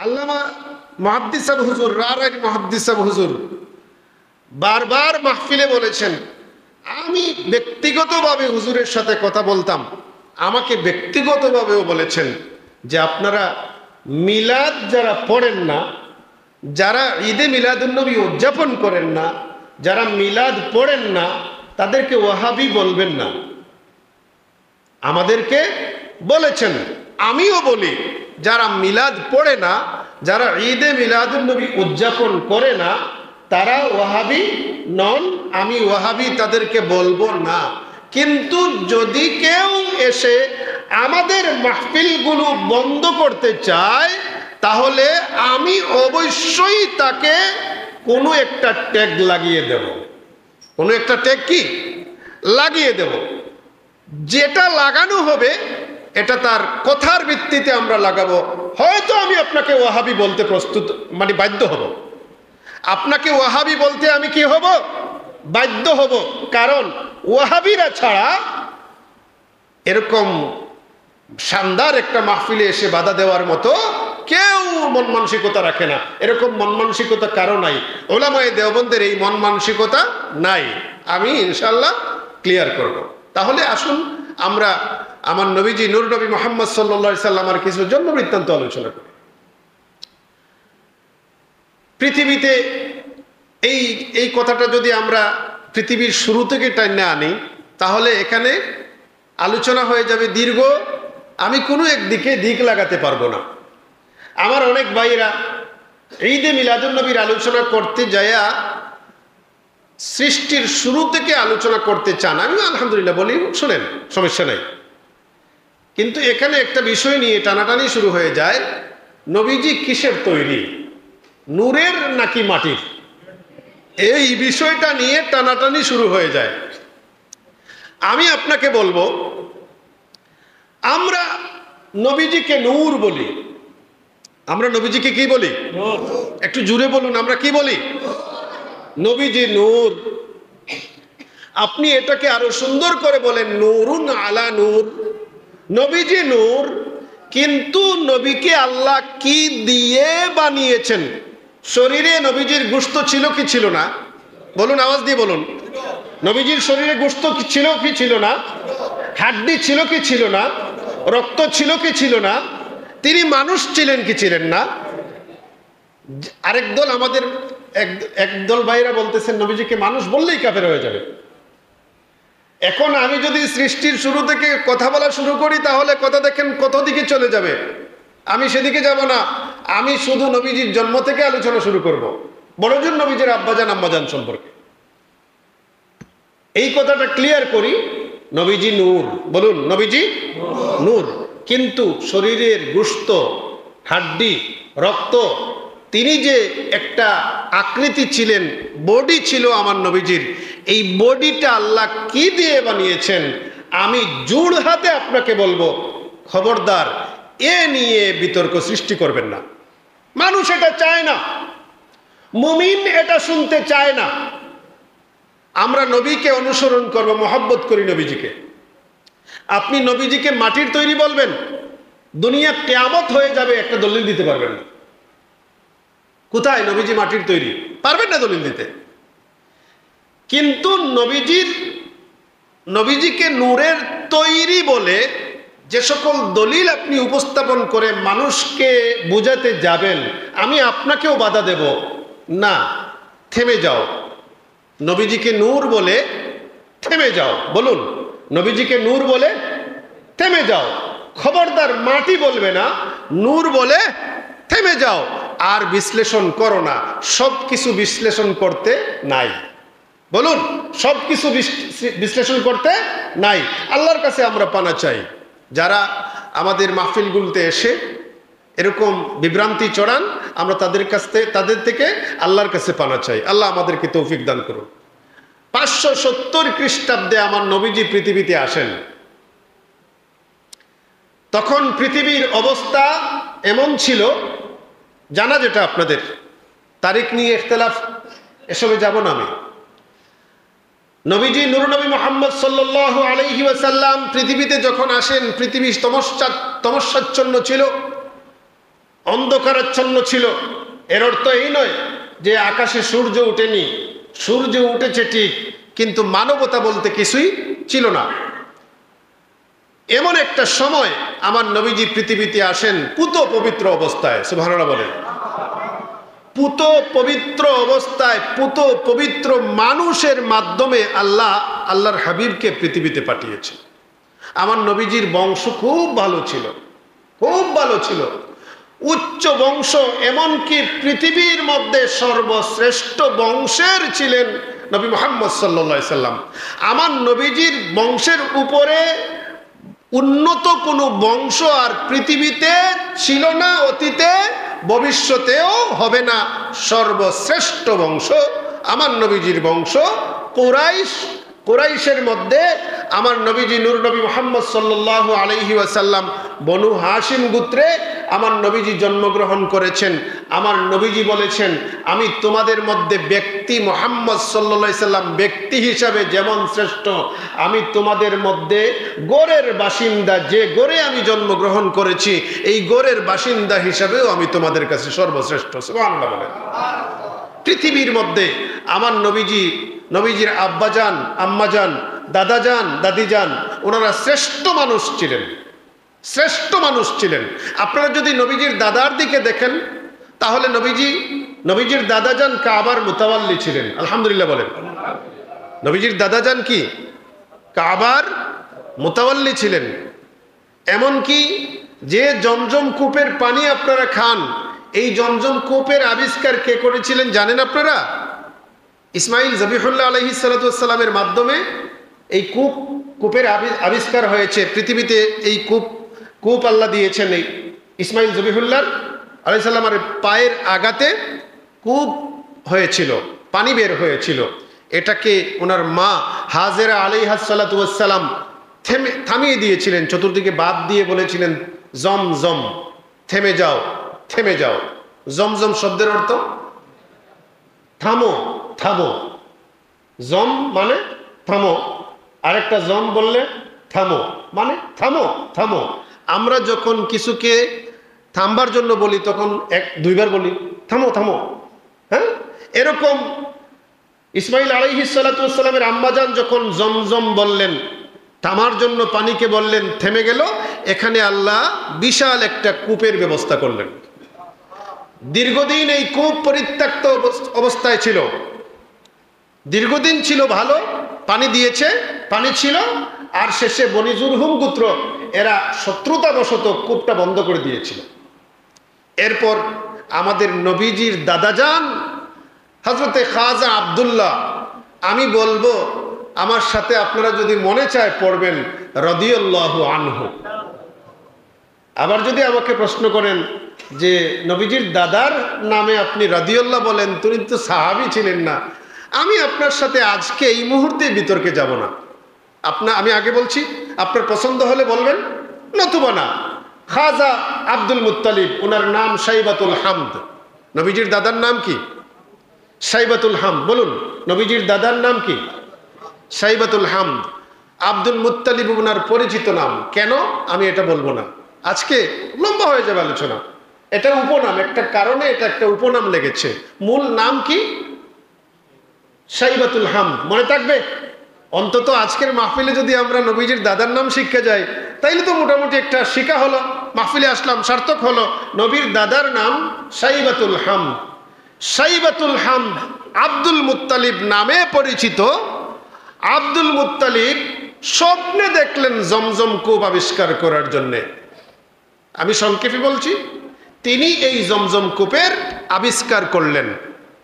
আল্লামা মুহাদ্দিস সাহেব হুজুর রারাই মুহাদ্দিস সাহেব হুজুর বারবার মাহফিলে বলেছেন, আমি ব্যক্তিগতভাবে হুজুরের সাথে কথা বলতাম, আমাকে ব্যক্তিগতভাবেও বলেছেন যে আপনারা মিলাদ যারা পড়েন না, যারা ঈদে মিলাদুন্নবী উদযাপন করেন না, যারা মিলাদ পড়েন না, তাদেরকে ওয়াহাবি বলবেন না। আমাদেরকে বলেছেন, আমিও বলি, যারা মিলাদ পড়ে না, যারা ঈদে মিলাদুন্নবী উদযাপন করে না, তারা ওয়াহাবি নন, আমি ওয়াহাবি তাদেরকে বলবো না। কিন্তু যদি কেউ এসে আমাদের মাহফিলগুলো বন্ধ করতে চায়, তাহলে আমি অবশ্যই তাকে কোনো একটা ট্যাগ লাগিয়ে দেব। কোনো একটা ট্যাগ কি লাগিয়ে দেব? যেটা লাগানো হবে এটা তার কথার ভিত্তিতে আমরা লাগাবো। হয়তো আমি আপনাকে ওয়াহাবি বলতে প্রস্তুত, মানে বাধ্য হব। আপনাকে ওয়াহাবি বলতে আমি কি হব? বাধ্য হব। কারণ ওয়াহাবিরা ছাড়া এরকম শানদার একটা মাহফিলে এসে বাধা দেওয়ার মতো কেউ মন মানসিকতা রাখে না। এরকম মন মানসিকতা কারো নাই। ওলামায়ে দেওবন্দের এই মন মানসিকতা নাই। আমি ইনশাল্লাহ ক্লিয়ার করব। তাহলে আসুন আমরা আমার নবীজি নূর নবী মুহাম্মদ সাল্লাল্লাহু আলাইহি সাল্লামের কিছু জন্ম বৃত্তান্ত আলোচনা করি। পৃথিবীতে এই কথাটা যদি আমরা পৃথিবীর শুরু থেকে টাইনে আনি, তাহলে এখানে আলোচনা হয়ে যাবে দীর্ঘ। আমি কোনো একদিকে দিক লাগাতে পারবো না। আমার অনেক ভাইরা ঈদে মিলাদুন্নবীর আলোচনা করতে যায়া সৃষ্টির শুরু থেকে আলোচনা করতে চান। আমি আলহামদুলিল্লাহ বলি, শোনেন, সমস্যা নাই। কিন্তু এখানে একটা বিষয় নিয়ে টানাটানি শুরু হয়ে যায়, নবীজি কিসের তৈরি, নূরের নাকি মাটির? এই বিষয়টা নিয়ে টানাটানি শুরু হয়ে যায়। আমি আপনাকে বলবো, আমরা নবীজিকে নূর বলি। আমরা নবীজিকে কি বলি? একটু জুড়ে বলুন, আমরা কি বলি? নবীজি নূর। আপনি এটাকে আরো সুন্দর করে বলেন, নূরুন আলা নূর। নবীজি নূর, কিন্তু নবীকে আল্লাহ কি দিয়ে বানিয়েছেন? শরীরে নবীজির গোশত ছিল কি ছিল না? বলুন, আওয়াজ দিয়ে বলুন। নবীজির শরীরে গোশত ছিল কি ছিল না? হাড্ডি ছিল কি ছিল না? রক্ত ছিল কি ছিল না? তিনি মানুষ ছিলেন কি ছিলেন না? আরেক দল, আমাদের একদল ভাইরা বলতেছেন নবীজিকে মানুষ বললেই কাফের হয়ে যাবে। এখন আমি যদি সৃষ্টির শুরু থেকে কথা বলা শুরু করি, তাহলে কথা দেখেন কত দিকে চলে যাবে। আমি সেদিকে যাব না। আমি শুধু নবীজির জন্ম থেকে আলোচনা শুরু করব, বড়জন নবীজির আব্বাজান আম্মাজান সম্পর্কে। এই কথাটা ক্লিয়ার করি, নবীজি নূর। বলুন, নবীজি নূর, কিন্তু শরীরের গোশত, হাড্ডি, রক্ত, তিনি যে একটা আকৃতি ছিলেন, বডি ছিল আমার নবীজির, এই বডিটা আল্লাহ কি দিয়ে বানিয়েছেন? আমি জোড় হাতে আপনাকে বলবো, খবরদার এ নিয়ে বিতর্ক সৃষ্টি করবেন না। মানুষ এটা চায় না, মুমিন এটা শুনতে চায় না। আমরা নবীকে অনুসরণ করব, মহব্বত করি নবীজিকে। আপনি নবীজিকে মাটির তৈরি বলবেন, দুনিয়া কিয়ামত হয়ে যাবে, একটা দলিল দিতে পারবেন না। কোথায় নবীজি মাটির তৈরি? পারবেন না দলিল দিতে। কিন্তু নবীজিকে নূরের তৈরি বলে যে সকল দলিল আপনি উপস্থাপন করে মানুষকে বোঝাতে যাবেন, আমি আপনাকেও বাধা দেব না। থেমে যাও। নবীজিকে নূর বলে থেমে যাও। বলুন, নবীজিকে নূর বলে থেমে যাও। খবরদার মাটি বলবে না, নূর বলে থেমে যাও। আর বিশ্লেষণ করো না। সব কিছু বিশ্লেষণ করতে নাই। বলুন, সব কিছু বিশ্লেষণ করতে নাই। আল্লাহর কাছে আমরা পানা চাই। যারা আমাদের মাহফিলগুলোতে এসে এরকম বিভ্রান্তি চড়ান, আমরা তাদের থেকে আল্লাহর কাছে পানা চাই। আল্লাহ আমাদেরকে তৌফিক দান করুন। 570 খ্রিস্টাব্দে আমার নবীজি পৃথিবীতে আসেন। তখন পৃথিবীর অবস্থা এমন ছিল, জানা যেটা আপনাদের, তারিখ নিয়ে ইখতিলাফ, এসবে যাব না আমি। নবীজি নূর নবী মুহাম্মদ সাল্লাল্লাহু আলাইহি ওয়াসাল্লাম পৃথিবীতে যখন আসেন, পৃথিবী তমস্যাচ্ছন্ন ছিল। অন্ধকারাচ্ছন্ন ছিল। এর অর্থ এই নয় যে আকাশে সূর্য উঠেনি, সূর্য উঠেছে ঠিক, কিন্তু মানবতা বলতে কিছুই ছিল না। এমন একটা সময় আমার নবীজি পৃথিবীতে আসেন পুত পবিত্র অবস্থায়, সুবহানাল্লাহ বলেন। পুত পবিত্র অবস্থায়, পুত পবিত্র মানুষের মাধ্যমে আল্লাহর হাবিবকে পৃথিবীতে পাঠিয়েছে। আমার নবীজির বংশ খুব ভালো ছিল, খুব ভালো ছিল, উচ্চ বংশ, এমনকি পৃথিবীর মধ্যে সর্বশ্রেষ্ঠ বংশের ছিলেন নবী মুহাম্মদ সাল্লাল্লাহু আলাইহি সাল্লাম। আমার নবীজির বংশের উপরে উন্নত কোনো বংশ আর পৃথিবীতে ছিল না, অতীতে, ভবিষ্যতেও হবে না। সর্বশ্রেষ্ঠ বংশ আমার নবীজির বংশ কুরাইশ। কুরাইশের মধ্যে আমার নবীজি নূর নবী মুহাম্মদ সাল্লাল্লাহু আলাইহি ওয়াসাল্লাম বনু হাশিম গোত্রে আমার নবীজি জন্মগ্রহণ করেছেন। আমার নবীজি বলেছেন, আমি তোমাদের মধ্যে ব্যক্তি মুহাম্মদ সাল্লাল্লাহু আলাইহি সাল্লাম ব্যক্তি হিসাবে যেমন শ্রেষ্ঠ, আমি তোমাদের মধ্যে গড়ের বাসিন্দা, যে গড়ে আমি জন্মগ্রহণ করেছি এই গড়ের বাসিন্দা হিসাবেও আমি তোমাদের কাছে সর্বশ্রেষ্ঠ। সুবহানাল্লাহ বলেন। পৃথিবীর মধ্যে আমার নবীজির আব্বাজান, আম্মাজান, দাদাজান, দাদিজান, ওনারা শ্রেষ্ঠ মানুষ ছিলেন, শ্রেষ্ঠ মানুষ ছিলেন। আপনারা যদি নবীজির দাদার দিকে দেখেন তাহলে নবীজির দাদাজান কাবার মুতাওয়াল্লি ছিলেন। আলহামদুলিল্লাহ বলেন। নবীজির দাদাজান কি কাবার মুতাওয়াল্লি ছিলেন। এমনকি যে জমজম কূপের পানি আপনারা খান, এই জমজম কূপের আবিষ্কার কে করেছিলেন জানেন আপনারা? ইসমাইল জবিহুল্লাহ আলাইহিস সালাতু ওয়াস সালামের মাধ্যমে এই কূপের আবিষ্কার হয়েছে। পৃথিবীতে এই কূপ আল্লাহ দিয়েছেন এই ইসমাইল জবিহুল্লাহ আলাইহিস সালামের পায়ের আঘাতে কূপ হয়েছিল, পানি বের হয়েছিল। এটাকে ওনার মা হাজেরা আলাইহাস সালাতু ওয়াস সালাম থামিয়ে দিয়েছিলেন, চতুর্দিকে বাদ দিয়ে বলেছিলেন জমজম, থেমে যাও, থেমে যাও। জমজম শব্দের অর্থ থামো, থামো। জম মানে থামো, আরেকটা জম বললে থামো মানে থামো, থামো। আমরা যখন কিছুকে থামবার জন্য বলি তখন দুইবার বলি থামো, থামো। হ্যাঁ, এরকম ইসমাইল আলাইহিস সালাতু ওয়াস সালামের আম্মাজান যখন জমজম বললেন, থামার জন্য পানিকে বললেন, থেমে গেল। এখানে আল্লাহ বিশাল একটা কূপের ব্যবস্থা করলেন। দীর্ঘদিন এই কূপ পরিত্যক্ত অবস্থায় ছিল, দীর্ঘদিন ছিল, ভালো পানি দিয়েছে, পানি ছিল, আর শেষে বনি জুরহুম গোত্র এরা শত্রুতাবশত কূপটা বন্ধ করে দিয়েছিল। এরপর আমাদের নবীজির দাদাজান হযরতে খাজা আব্দুল্লাহ, আমি বলবো আমার সাথে আপনারা যদি মনে চায় পড়বেন রাদিয়াল্লাহু আনহু। আবার যদি আমাকে প্রশ্ন করেন যে নবীজির দাদার নামে আপনি রাদিয়াল্লাহ বলেন, তিনি তো সাহাবী ছিলেন না, আমি আপনার সাথে আজকে এই মুহূর্তে বিতর্কে যাব না। আমি আগে বলছি, আপনার পছন্দ হলে বলবেন, নতুবা না। খাজা আব্দুল মুত্তালিব, ওনার নাম শাইবাতুল হামদ। নবীজির দাদার নাম কি? শাইবাতুল হামদ। বলুন, নবীজির দাদার নাম কি? শাইবাতুল হামদ। আব্দুল মুত্তালিব ওনার পরিচিত নাম। কেন আমি এটা বলবো না, আজকে লম্বা হয়ে যাবে আলোচনা। এটা উপনাম, একটা কারণে এটা একটা উপনাম লেগেছে। মূল নাম কি? শাইবাতুল হামদ। মনে থাকবে অন্তত আজকের মাহফিলে যদি আমরা নবীজির দাদার নাম শিখে যাই তাইলে তো মোটামুটি একটা শিখা হলো, মাহফিলে আসলাম, সার্থক হলো। নবীর দাদার নাম শাইবাতুল হামদ। শাইবাতুল হামদ আব্দুল মুত্তালিব নামে পরিচিত। আব্দুল মুত্তালিব স্বপ্নে দেখলেন জমজম কূপ আবিষ্কার করার জন্যে। আমি সংক্ষেপে বলছি, তিনি এই জমজম কূপের আবিষ্কার করলেন।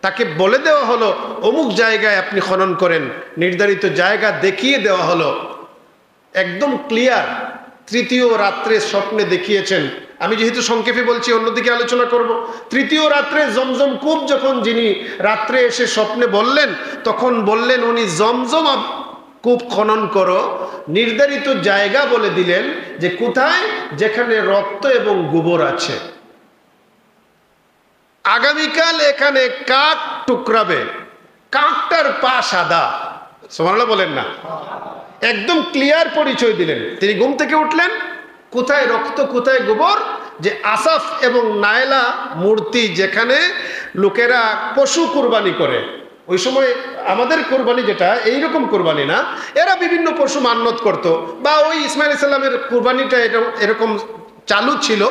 তাকে বলে দেওয়া হলো অমুক জায়গায় আপনি খনন করেন, নির্ধারিত জায়গা দেখিয়ে দেওয়া হলো, একদম ক্লিয়ার। তৃতীয় রাত্রে স্বপ্নে দেখিয়েছেন। আমি যেহেতু সংক্ষেপে বলছি, অন্যদিকে আলোচনা করব। তৃতীয় রাত্রে জমজম কূপ যখন যিনি রাত্রে এসে স্বপ্নে বললেন, তখন বললেন উনি জমজম কূপ খনন করো, নির্ধারিত জায়গা বলে দিলেন যে কোথায়, যেখানে রক্ত এবং গোবর আছে। আগামীকাল এখানে কাক টুকরাবে, কাকটার পা সাদা। সুবহানাল্লাহ বলেন না? একদম ক্লিয়ার পরিচয় দিলেন। তিনি ঘুম থেকে উঠলেন, কোথায় রক্ত কোথায় গোবর, যে আসাফ এবং নায়লা মূর্তি যেখানে লোকেরা পশু কুরবানি করে, ওই সময় আমাদের কোরবানি যেটা এইরকম কোরবানি না, এরা বিভিন্ন পশু মান্যত করত, বা ওই ইসমাইল ইসলামের কোরবানিটা এরকম চালু ছিল,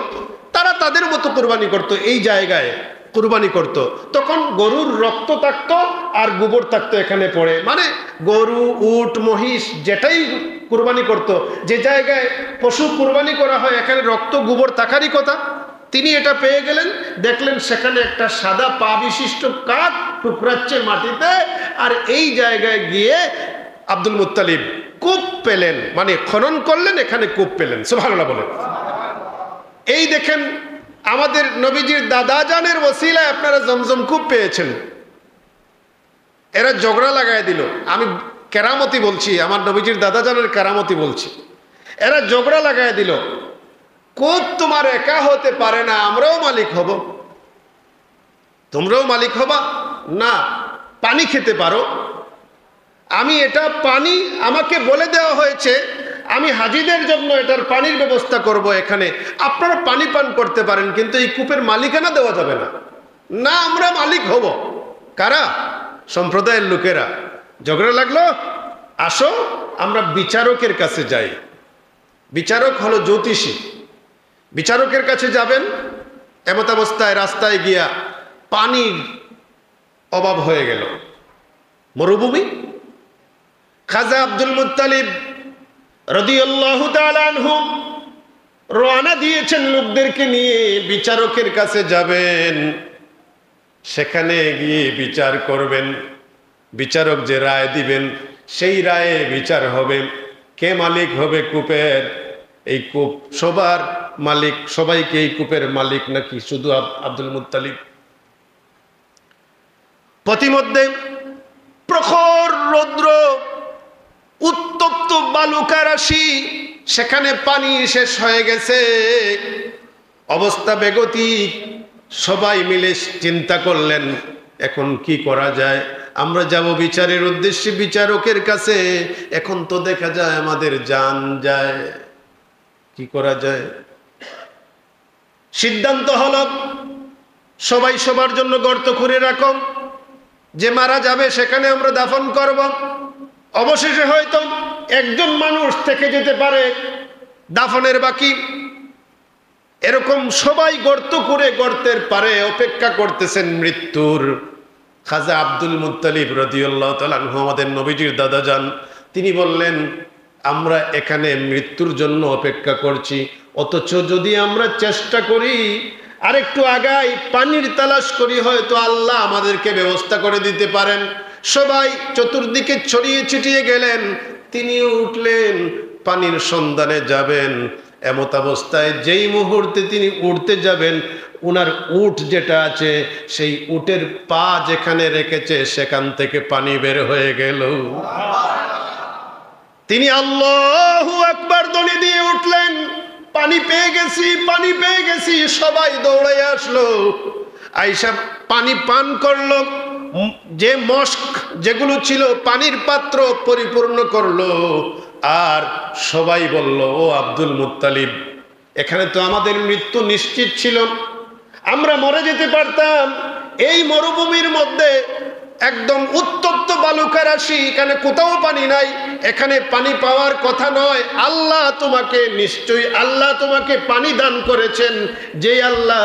তারা তাদের মতো কোরবানি করত, এই জায়গায় কুরবানি করত। তখন গরুর রক্ত থাকতো আর গোবর থাকতো এখানে পড়ে, মানে গরু, উট, মহিষ যেটাই কুরবানি করত, যে জায়গায় পশু কুরবানি করা হয় এখানে রক্ত গোবর থাকারই কথা। তিনি এটা পেয়ে গেলেন, দেখলেন সেখানে একটা সাদা পা বিশিষ্ট কাক টুকরাচ্ছে মাটিতে, আর এই জায়গায় গিয়ে আব্দুল মুত্তালিব কূপ পেলেন, মানে খনন করলেন, এখানে কূপ পেলেন। সুবহানাল্লাহ বলেন। এই দেখেন আমাদের নবীজির দাদা জানের ওসিলায় আপনারা জমজম কূপ পেয়েছেন। এরা ঝগড়া লাগায় দিল, আমি কেরামতি বলছি, আমার নবীজির দাদা জানের কেরামতি বলছি। এরা ঝগড়া লাগায় দিল, কূপ তোমার একা হতে পারে না, আমরাও মালিক হব। তোমরাও মালিক হবা না, পানি খেতে পারো। আমি এটা পানি আমাকে বলে দেওয়া হয়েছে, আমি হাজিদের জন্য এটার পানির ব্যবস্থা করব, এখানে আপনারা পানি পান করতে পারেন, কিন্তু এই কূপের মালিকানা দেওয়া যাবে না। না, আমরা মালিক হব। কারা? সম্প্রদায়ের লোকেরা। ঝগড়া লাগলো, আসো আমরা বিচারকের কাছে যাই। বিচারক হলো জ্যোতিষী। বিচারকের কাছে যাবেন, এমত অবস্থায় রাস্তায় গিয়া পানির অভাব হয়ে গেল, মরুভূমি। খাজা আব্দুল মুত্তালিব রাদিয়াল্লাহু তাআলা আনহু রওনা দিয়েছেন লোকদেরকে নিয়ে, বিচারকের কাছে যাবেন, সেখানে গিয়ে বিচার করবেন। বিচারক যে রায় দিবেন সেই রায়ে বিচার হবে। কে মালিক হবে কূপের? এই কূপ সবার মালিক, সবাইকে এই কূপের মালিক নাকি শুধু আব্দুল মুত্তালিব? প্রতিমধ্যে প্রখর রৌদ্র, উত্তপ্ত বালুকা রাশি, সেখানে পানি শেষ হয়ে গেছে, অবস্থা বেগতিক। সবাই মিলে চিন্তা করলেন, এখন কি করা যায়? আমরা যাব বিচারের উদ্দেশ্যে বিচারকের কাছে, এখন তো দেখা যায় আমাদের জান যায়, কি করা যায়? সিদ্ধান্ত হলো সবাই সবার জন্য গর্ত করে রাখো, যে মারা যাবে সেখানে আমরা দাফন করব। অবশেষে হয়তো একজন মানুষ থেকে যেতে পারে দাফনের বাকি, এরকম সবাই গর্ত করে গর্তের পারে অপেক্ষা করতেছেন মৃত্যুর। খাজা আব্দুল মুত্তালিব রাদিয়াল্লাহু তাআলা আনহু, আমাদের নবীজির দাদা যান, তিনি বললেন, আমরা এখানে মৃত্যুর জন্য অপেক্ষা করছি, অথচ যদি আমরা চেষ্টা করি আর একটু আগাই, পানির তালাশ করি, হয়তো আল্লাহ আমাদেরকে ব্যবস্থা করে দিতে পারেন। সবাই চতুর্দিকে ছড়িয়ে ছিটিয়ে গেলেন, তিনিও উঠলেন, পানির সন্ধানে যাবেন। এমত অবস্থায় যেই মুহূর্তে তিনি উঠতে যাবেন, উনার উট যেটা আছে সেই উটের পা যেখানে রেখেছে সেখান থেকে পানি বের হয়ে গেল। তিনি আল্লাহু আকবার ধ্বনি দিয়ে উঠলেন, পানি পেয়ে গেছি, পানি পেয়ে গেছি। সবাই দৌড়ে আসলো, আয়েশা পানি পান করলো, যে মস্ক যেগুলো ছিল পানির পাত্র পরিপূর্ণ করলো। আর সবাই বলল, ও আব্দুল মুত্তালিব, এখানে তো আমাদের মৃত্যু নিশ্চিত ছিল, আমরা মরে যেতে পারতাম। এই মরুভূমির মধ্যে একদম উত্তপ্ত বালুকা রাশি, এখানে কোথাও পানি নাই, এখানে পানি পাওয়ার কথা নয়। আল্লাহ তোমাকে, নিশ্চয়ই আল্লাহ তোমাকে পানি দান করেছেন, যে আল্লাহ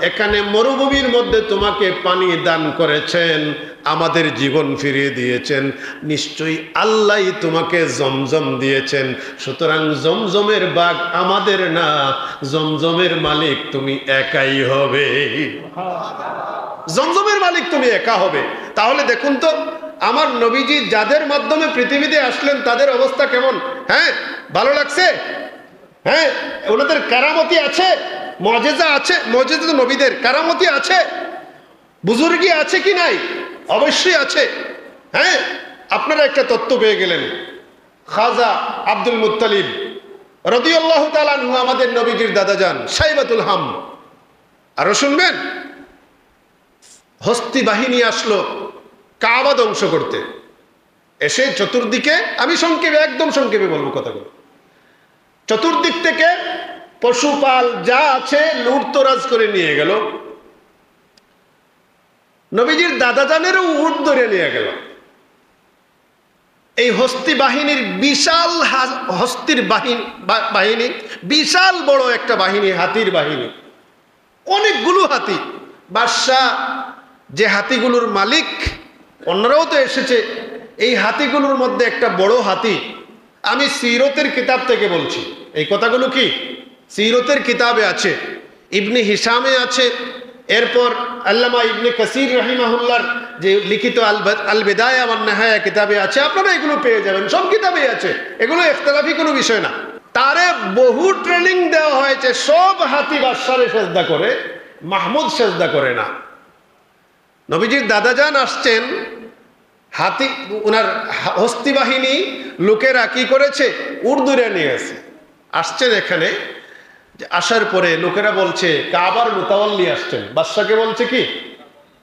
এখানে মরুভূমির মধ্যে তোমাকে পানি দান করেছেন, আমাদের জীবন ফিরিয়ে দিয়েছেন, নিশ্চয়ই আল্লাহই তোমাকে জমজম দিয়েছেন। সুতরাং জমজমের বাগ আমাদের না, জমজমের মালিক তুমি একাই হবে। জমজমের মালিক তুমি একা হবে। তাহলে দেখুন তো আমার নবীজি যাদের মাধ্যমে পৃথিবীতে আসলেন তাদের অবস্থা কেমন। হ্যাঁ, ভালো লাগছে? হ্যাঁ, ওনাদের কারামতি আছে, মুজিজা আছে। মুজিজা তো নবীদের, কারামতি আছে, বুজুর্গি আছে কি নাই? অবশ্যই আছে। হ্যাঁ, আপনারা একটা তথ্য পেয়ে গেলেন, খাজা আব্দুল মুত্তালিব রাদিয়াল্লাহু তাআলা আনহু, আমাদের নবীজির দাদা যান, সাইবাতুল হাম। আরো শুনবেন, হস্তি বাহিনী আসলো কাবা ধ্বংস করতে। এসে চতুর্দিকে, আমি সংক্ষেপে, একদম সংক্ষেপে বলবো কথাগুলো, চতুর্দিক থেকে পশুপাল যা আছে লুটতরাজ করে নিয়ে গেল। নবীজির দাদাজানেরও উট ধরে নিয়ে গেল। এই হস্তি বাহিনীর বিশাল হস্তির বাহিনী, বিশাল বড় একটা বাহিনী, হাতির বাহিনী, অনেকগুলো হাতি। বাদশাহ যে হাতিগুলোর মালিক, অন্যরাও তো এসেছে, এই হাতিগুলোর মধ্যে একটা বড় হাতি। আমি সিরতের কিতাব থেকে বলছি, এই কথাগুলো কি সিরতের কিতাবে আছে, ইবনে হিশামে আছে, এরপর আল্লামা ইবনে কাসির রাহিমাহুল্লাহর যে লিখিত আল বিদায়া ওয়ান নিহায়া কিতাবে আছে। আপনারা এগুলো পেয়ে যাবেন, সব কিতাবেই আছে, এগুলো ইখতিলাফি কোনো বিষয় না। তারে বহু ট্রেনিং দেওয়া হয়েছে, সব হাতি বাদশারে সেজদা করে, মাহমুদ সেজদা করে না। নবীজির দাদাজান আসছেন, হাতি ওনার হস্তি বাহিনী লোকেরা কি করেছে, উর্দুরে নিয়ে আসছেন এখানে। আসার পরে লোকেরা বলছে কাবার মুতাওয়াল্লি আসছেন। বাদশাকে বলছে কি,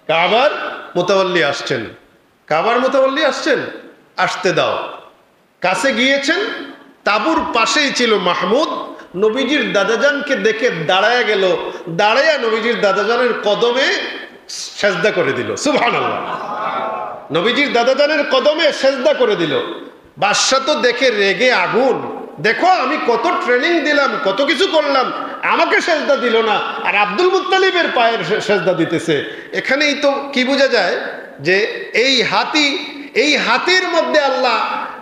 কাবার মুতাওয়াল্লি আসছেন, কাবার মুতাওয়াল্লি আসছেন, আসতে দাও। কাছে গিয়েছেন, তাবুর পাশেই ছিল মাহমুদ। নবীজির দাদাজানকে দেখে দাঁড়ায় গেল, দাঁড়াইয়া নবীজির দাদাজানের কদমে সেজদা করে দিল। সুবহানাল্লাহ, নবীজির দাদাজানের কদমে সেজদা করে দিল। বাদশা তো দেখে রেগে আগুন, দেখো আমি কত ট্রেনিং দিলাম, কত কিছু করলাম, আমাকে সেজদা দিল না, আর আব্দুল মুত্তালিবের পায়ের সেজদা দিতেছে। এখানেই তো কি বোঝা যায় যে এই হাতির মধ্যে আল্লাহ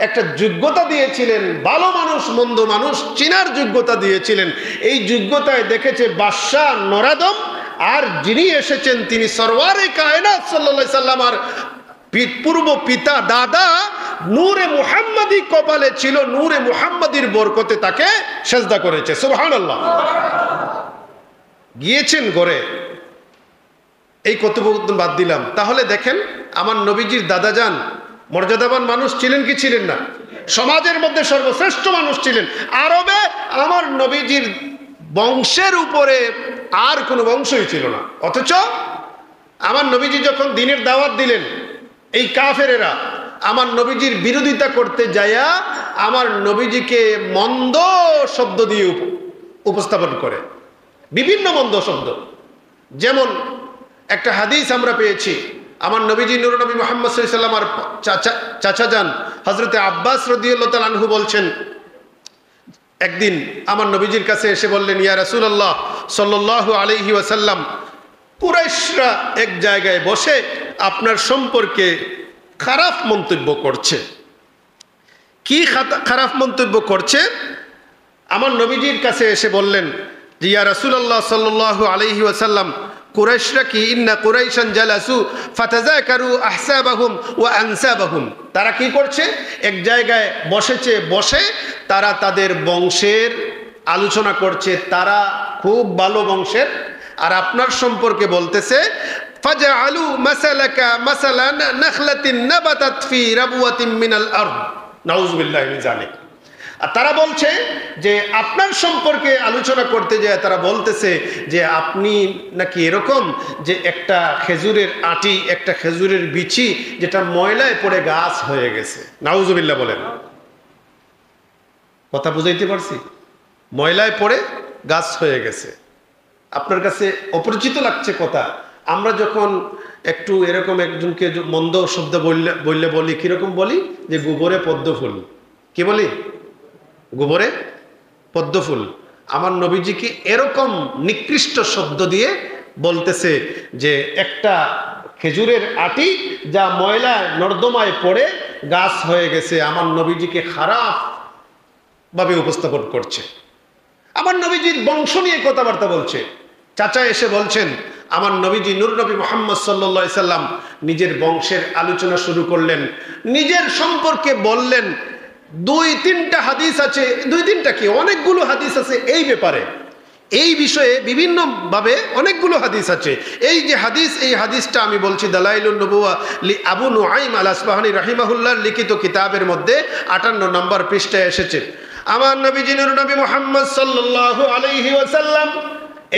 একটা যোগ্যতা দিয়েছিলেন, ভালো মানুষ মন্দ মানুষ চিনার যোগ্যতা দিয়েছিলেন। এই যোগ্যতায় দেখেছে বাদশা নরাদম, আর যিনি এসেছেন তিনি সরওয়ারে কায়নাত সাল্লাল্লাহু আলাইহি সাল্লাম, আর পূর্ব পিতা দাদা নূরে মুহাম্মাদি কপালে ছিল, নূরে মুহাম্মাদির বরকতে তাকে সেজদা করেছে। সুবহানাল্লাহ। গিয়েছেন ঘরে, এই কথোপকথন বাদ দিলাম। তাহলে দেখেন আমার নবীজির দাদাজান মর্যাদাবান মানুষ ছিলেন কি ছিলেন না? সমাজের মধ্যে সর্বশ্রেষ্ঠ মানুষ ছিলেন। আরবে আমার নবীজির বংশের উপরে আর কোনো বংশই ছিল না। অথচ আমার নবীজি যখন দ্বীনের দাওয়াত দিলেন, এই কাফেরেরা আমার নবীজির বিরোধিতা করতে যায়া আমার নবীজিকে মন্দ শব্দ দিয়ে উপস্থাপন করে, বিভিন্ন মন্দ শব্দ। যেমন একটা হাদিস আমরা পেয়েছি, আমার নবীজি নূর নবী মুহাম্মদ সাল্লাল্লাহু আলাইহি ওয়াসাল্লাম আর চাচা যান হযরতে আব্বাস রাদিয়াল্লাহু তাআলা আনহু বলছেন, একদিন আমার নবীজির কাছে এসে বললেন, ইয়া রাসূলুল্লাহ সাল্লাল্লাহু আলাইহি ওয়াসাল্লাম, কুরাইশরা এক জায়গায় বসে আপনার সম্পর্কে খারাপ মন্তব্য করছে। কি খারাপ মন্তব্য করছে? আমার নবীজির কাছে এসে বললেন যে ইয়া রাসূলুল্লাহ সাল্লাল্লাহু আলাইহি ওয়াসাল্লাম, কুরাইশরা কি ইন্না কুরাইশান জালাসু ফাতাযাকারু আহসাবাহুম ওয়া আনসাবাহুম, তারা কি করছে, এক জায়গায় বসেছে, বসে তারা তাদের বংশের আলোচনা করছে, তারা খুব ভালো বংশের, আর আপনার সম্পর্কে বলতেছে ফাজআলু মাসালাকা মাসালান নাখলাতিন নাবাতাত ফি রাবওয়াতিন মিনাল আরদ, নাউযুবিল্লাহি মিন যালিক। আর তারা বলছে যে আপনার সম্পর্কে আলোচনা করতে যায় তারা বলতেছে যে আপনি নাকি এরকম যে একটা খেজুরের আটি, একটা খেজুরের বিচি যেটা ময়লায় পড়ে গাছ হয়ে গেছে। নাউযুবিল্লাহ বলেন, কথা বুঝাইতে পারছি? ময়লায় পড়ে গাছ হয়ে গেছে। আপনার কাছে অপরিচিত লাগছে কথা। আমরা যখন একটু এরকম একজনকে মন্দ শব্দ বললে বলি কিরকম বলি, যে গোবরে পদ্ম ফুল। কি বলি? গোবরে পদ্ম ফুল। আমার নবীজিকে এরকম নিকৃষ্ট শব্দ দিয়ে বলতেছে যে একটা খেজুরের আটি যা ময়লা নর্দমায় পড়ে গাছ হয়ে গেছে, আমার নবীজিকে খারাপ ভাবে উপস্থাপন করছে। আমার নবীজির বংশ নিয়ে কথাবার্তা বলছে। চাচা এসে বলছেন, আমার নবীজি নূর নবী মুহাম্মদ সাল্লাল্লাহু আলাইহি সাল্লাম নিজের বংশের আলোচনা শুরু করলেন, নিজের সম্পর্কে বললেন। দুই তিনটা হাদিস আছে, দুই তিনটা কি অনেকগুলো হাদিস আছে এই ব্যাপারে, এই বিষয়ে বিভিন্নভাবে অনেকগুলো হাদিস আছে। এই যে হাদিস, এই হাদিসটা আমি বলছি দালাইলুন নবুওয়া লি আবু নুআইম আল আসবাহানী রাহিমাহুল্লাহর লিখিত কিতাবের মধ্যে 58 নম্বর পৃষ্ঠায় এসেছে। আমার নবীজি নূর নবী মুহাম্মদ সাল্লাল্লাহু আলাইহি ওয়াসাল্লাম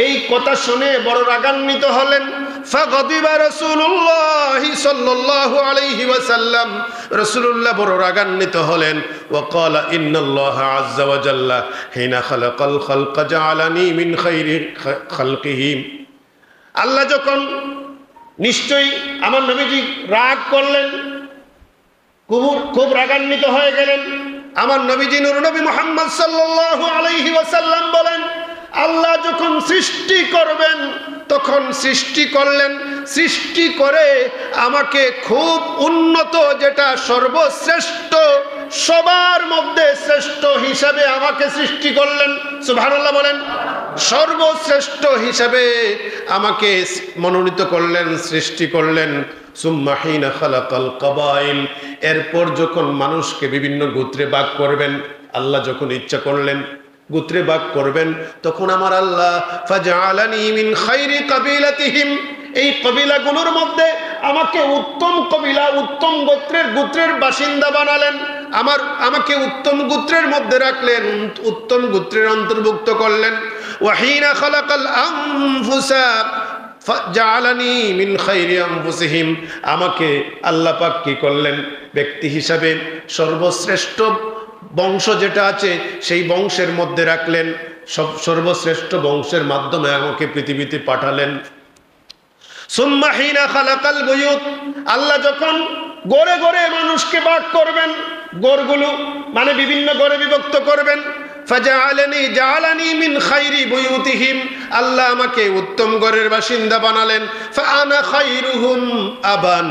এই কথা শুনে বড় রাগান্বিত হলেন। ফাগাদিবা রাসূলুল্লাহ সাল্লাল্লাহু আলাইহি ওয়াসাল্লাম, রাসূলুল্লাহ বড় রাগান্বিত হলেন। ওয়া ক্বালা ইন্নাল্লাহা আযজা ওয়া জাল্লা হিনা খালাকাল খালকা জাআলানি মিন খায়রি খালকিহি। আল্লাহ যখন নিশ্চয়ই আমার নবীজি রাগ করলেন, খুব রাগান্বিত হয়ে গেলেন। আমার নবীজি নূর নবী মুহাম্মদ সাল্লাল্লাহু আলাইহি ওয়াসাল্লাম বলেন, আল্লাহ যখন সৃষ্টি করবেন তখন সৃষ্টি করলেন, সৃষ্টি করে আমাকে খুব উন্নত, যেটা সর্বশ্রেষ্ঠ, সবার মধ্যে শ্রেষ্ঠ হিসাবে আমাকে সৃষ্টি করলেন। সুবহানাল্লাহ বলেন। সর্বশ্রেষ্ঠ হিসাবে আমাকে মনোনীত করলেন, সৃষ্টি করলেন। সুম্মা হিনা খালাকাল কাবাইল, এরপর যখন মানুষকে বিভিন্ন গোত্রে ভাগ করবেন, আল্লাহ যখন ইচ্ছা করলেন গোত্রে ভাগ করবেন, তখন আমার আল্লাহ ফাজআলানি মিন খায়রি কাবিলাতিহিম, এই কবিলাগুলোর মধ্যে আমাকে উত্তম কবিলা, উত্তম গোত্রের বাসিন্দা বানালেন। আমাকে উত্তম গোত্রের মধ্যে রাখলেন, উত্তম গোত্রের অন্তর্ভুক্ত করলেন। ওয়াহিনা খালাকাল আনফুসা ফাজআলানি মিন খায়রি আনফুসিহিম, আমাকে আল্লাহ পাক কি করলেন, ব্যক্তি হিসাবে সর্বশ্রেষ্ঠ বংশ যেটা আছে সেই বংশের মধ্যে রাখলেন। সর্বশ্রেষ্ঠ বংশের মাধ্যমে আমাকে পৃথিবীতে পাঠালেন। সুম্মা হিনা খালাকাল বুয়ুত, আল্লাহ যখন গড়ে গড়ে মানুষকে ভাগ করবেন, গড়গুলো মানে বিভিন্ন গড়ে বিভক্ত করবেন, জাআলানি মিন খায়রি বুয়ুতিহিম, আল্লাহ আমাকে উত্তম গড়ের বাসিন্দা বানালেন। ফাআনা খায়রুহুম আবান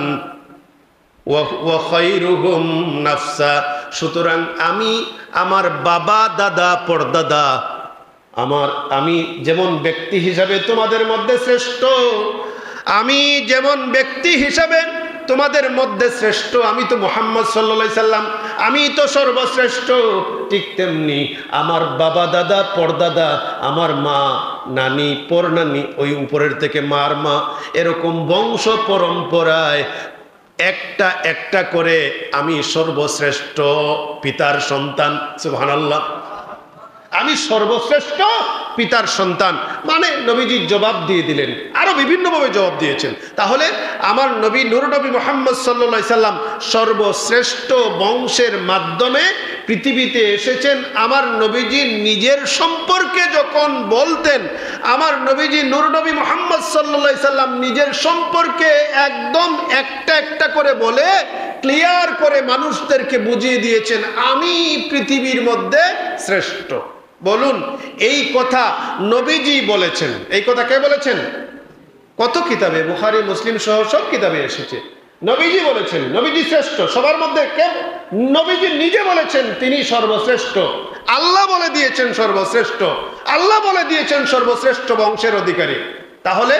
ওয়া খায়রুহুম নাফসা, সুতরাং আমি আমার বাবা দাদা পরদাদা, আমি যেমন ব্যক্তি হিসাবে তোমাদের মধ্যে শ্রেষ্ঠ, আমি যেমন ব্যক্তি হিসাবে তোমাদের মধ্যে শ্রেষ্ঠ, আমি তো মুহাম্মদ সাল্লাল্লাহু আলাইহি সাল্লাম, আমি তো সর্বশ্রেষ্ঠ, ঠিক তেমনি আমার বাবা দাদা পরদাদা, আমার মা নানি পরনানি, ওই উপরের থেকে মার মা, এরকম বংশ পরম্পরায় একটা একটা করে আমি সর্বশ্রেষ্ঠ পিতার সন্তান। সুবহানাল্লাহ। আমি সর্বশ্রেষ্ঠ পিতার সন্তান, মানে নবীজি জবাব দিয়ে দিলেন, আরো বিভিন্নভাবে জবাব দিয়েছেন। তাহলে আমার নবী নূর নবী মুহাম্মদ সাল্লাল্লাহু আলাইহি সাল্লাম সর্বশ্রেষ্ঠ বংশের মাধ্যমে পৃথিবীতে এসেছেন। আমার নবীজি নিজের সম্পর্কে যখন বলতেন, আমার নবীজি নূর নবী মুহাম্মদ সাল্লাল্লাহু আলাইহি সাল্লাম নিজের সম্পর্কে একদম একটা একটা করে বলে ক্লিয়ার করে মানুষদেরকে বুঝিয়ে দিয়েছেন, আমি পৃথিবীর মধ্যে শ্রেষ্ঠ। বলুন, এই কথা নবীজি বলেছেন। এই কথা কে বলেছেন? কত কিতাবে, বুখারী মুসলিম সহ সব কিতাবে এসেছে। নবীজি বলেছেন নবীজি শ্রেষ্ঠ সবার মধ্যে। কে? নবীজি নিজে বলেছেন তিনি সর্বশ্রেষ্ঠ। আল্লাহ বলে দিয়েছেন সর্বশ্রেষ্ঠ। আল্লাহ বলে দিয়েছেন সর্বশ্রেষ্ঠ বংশের অধিকারী। তাহলে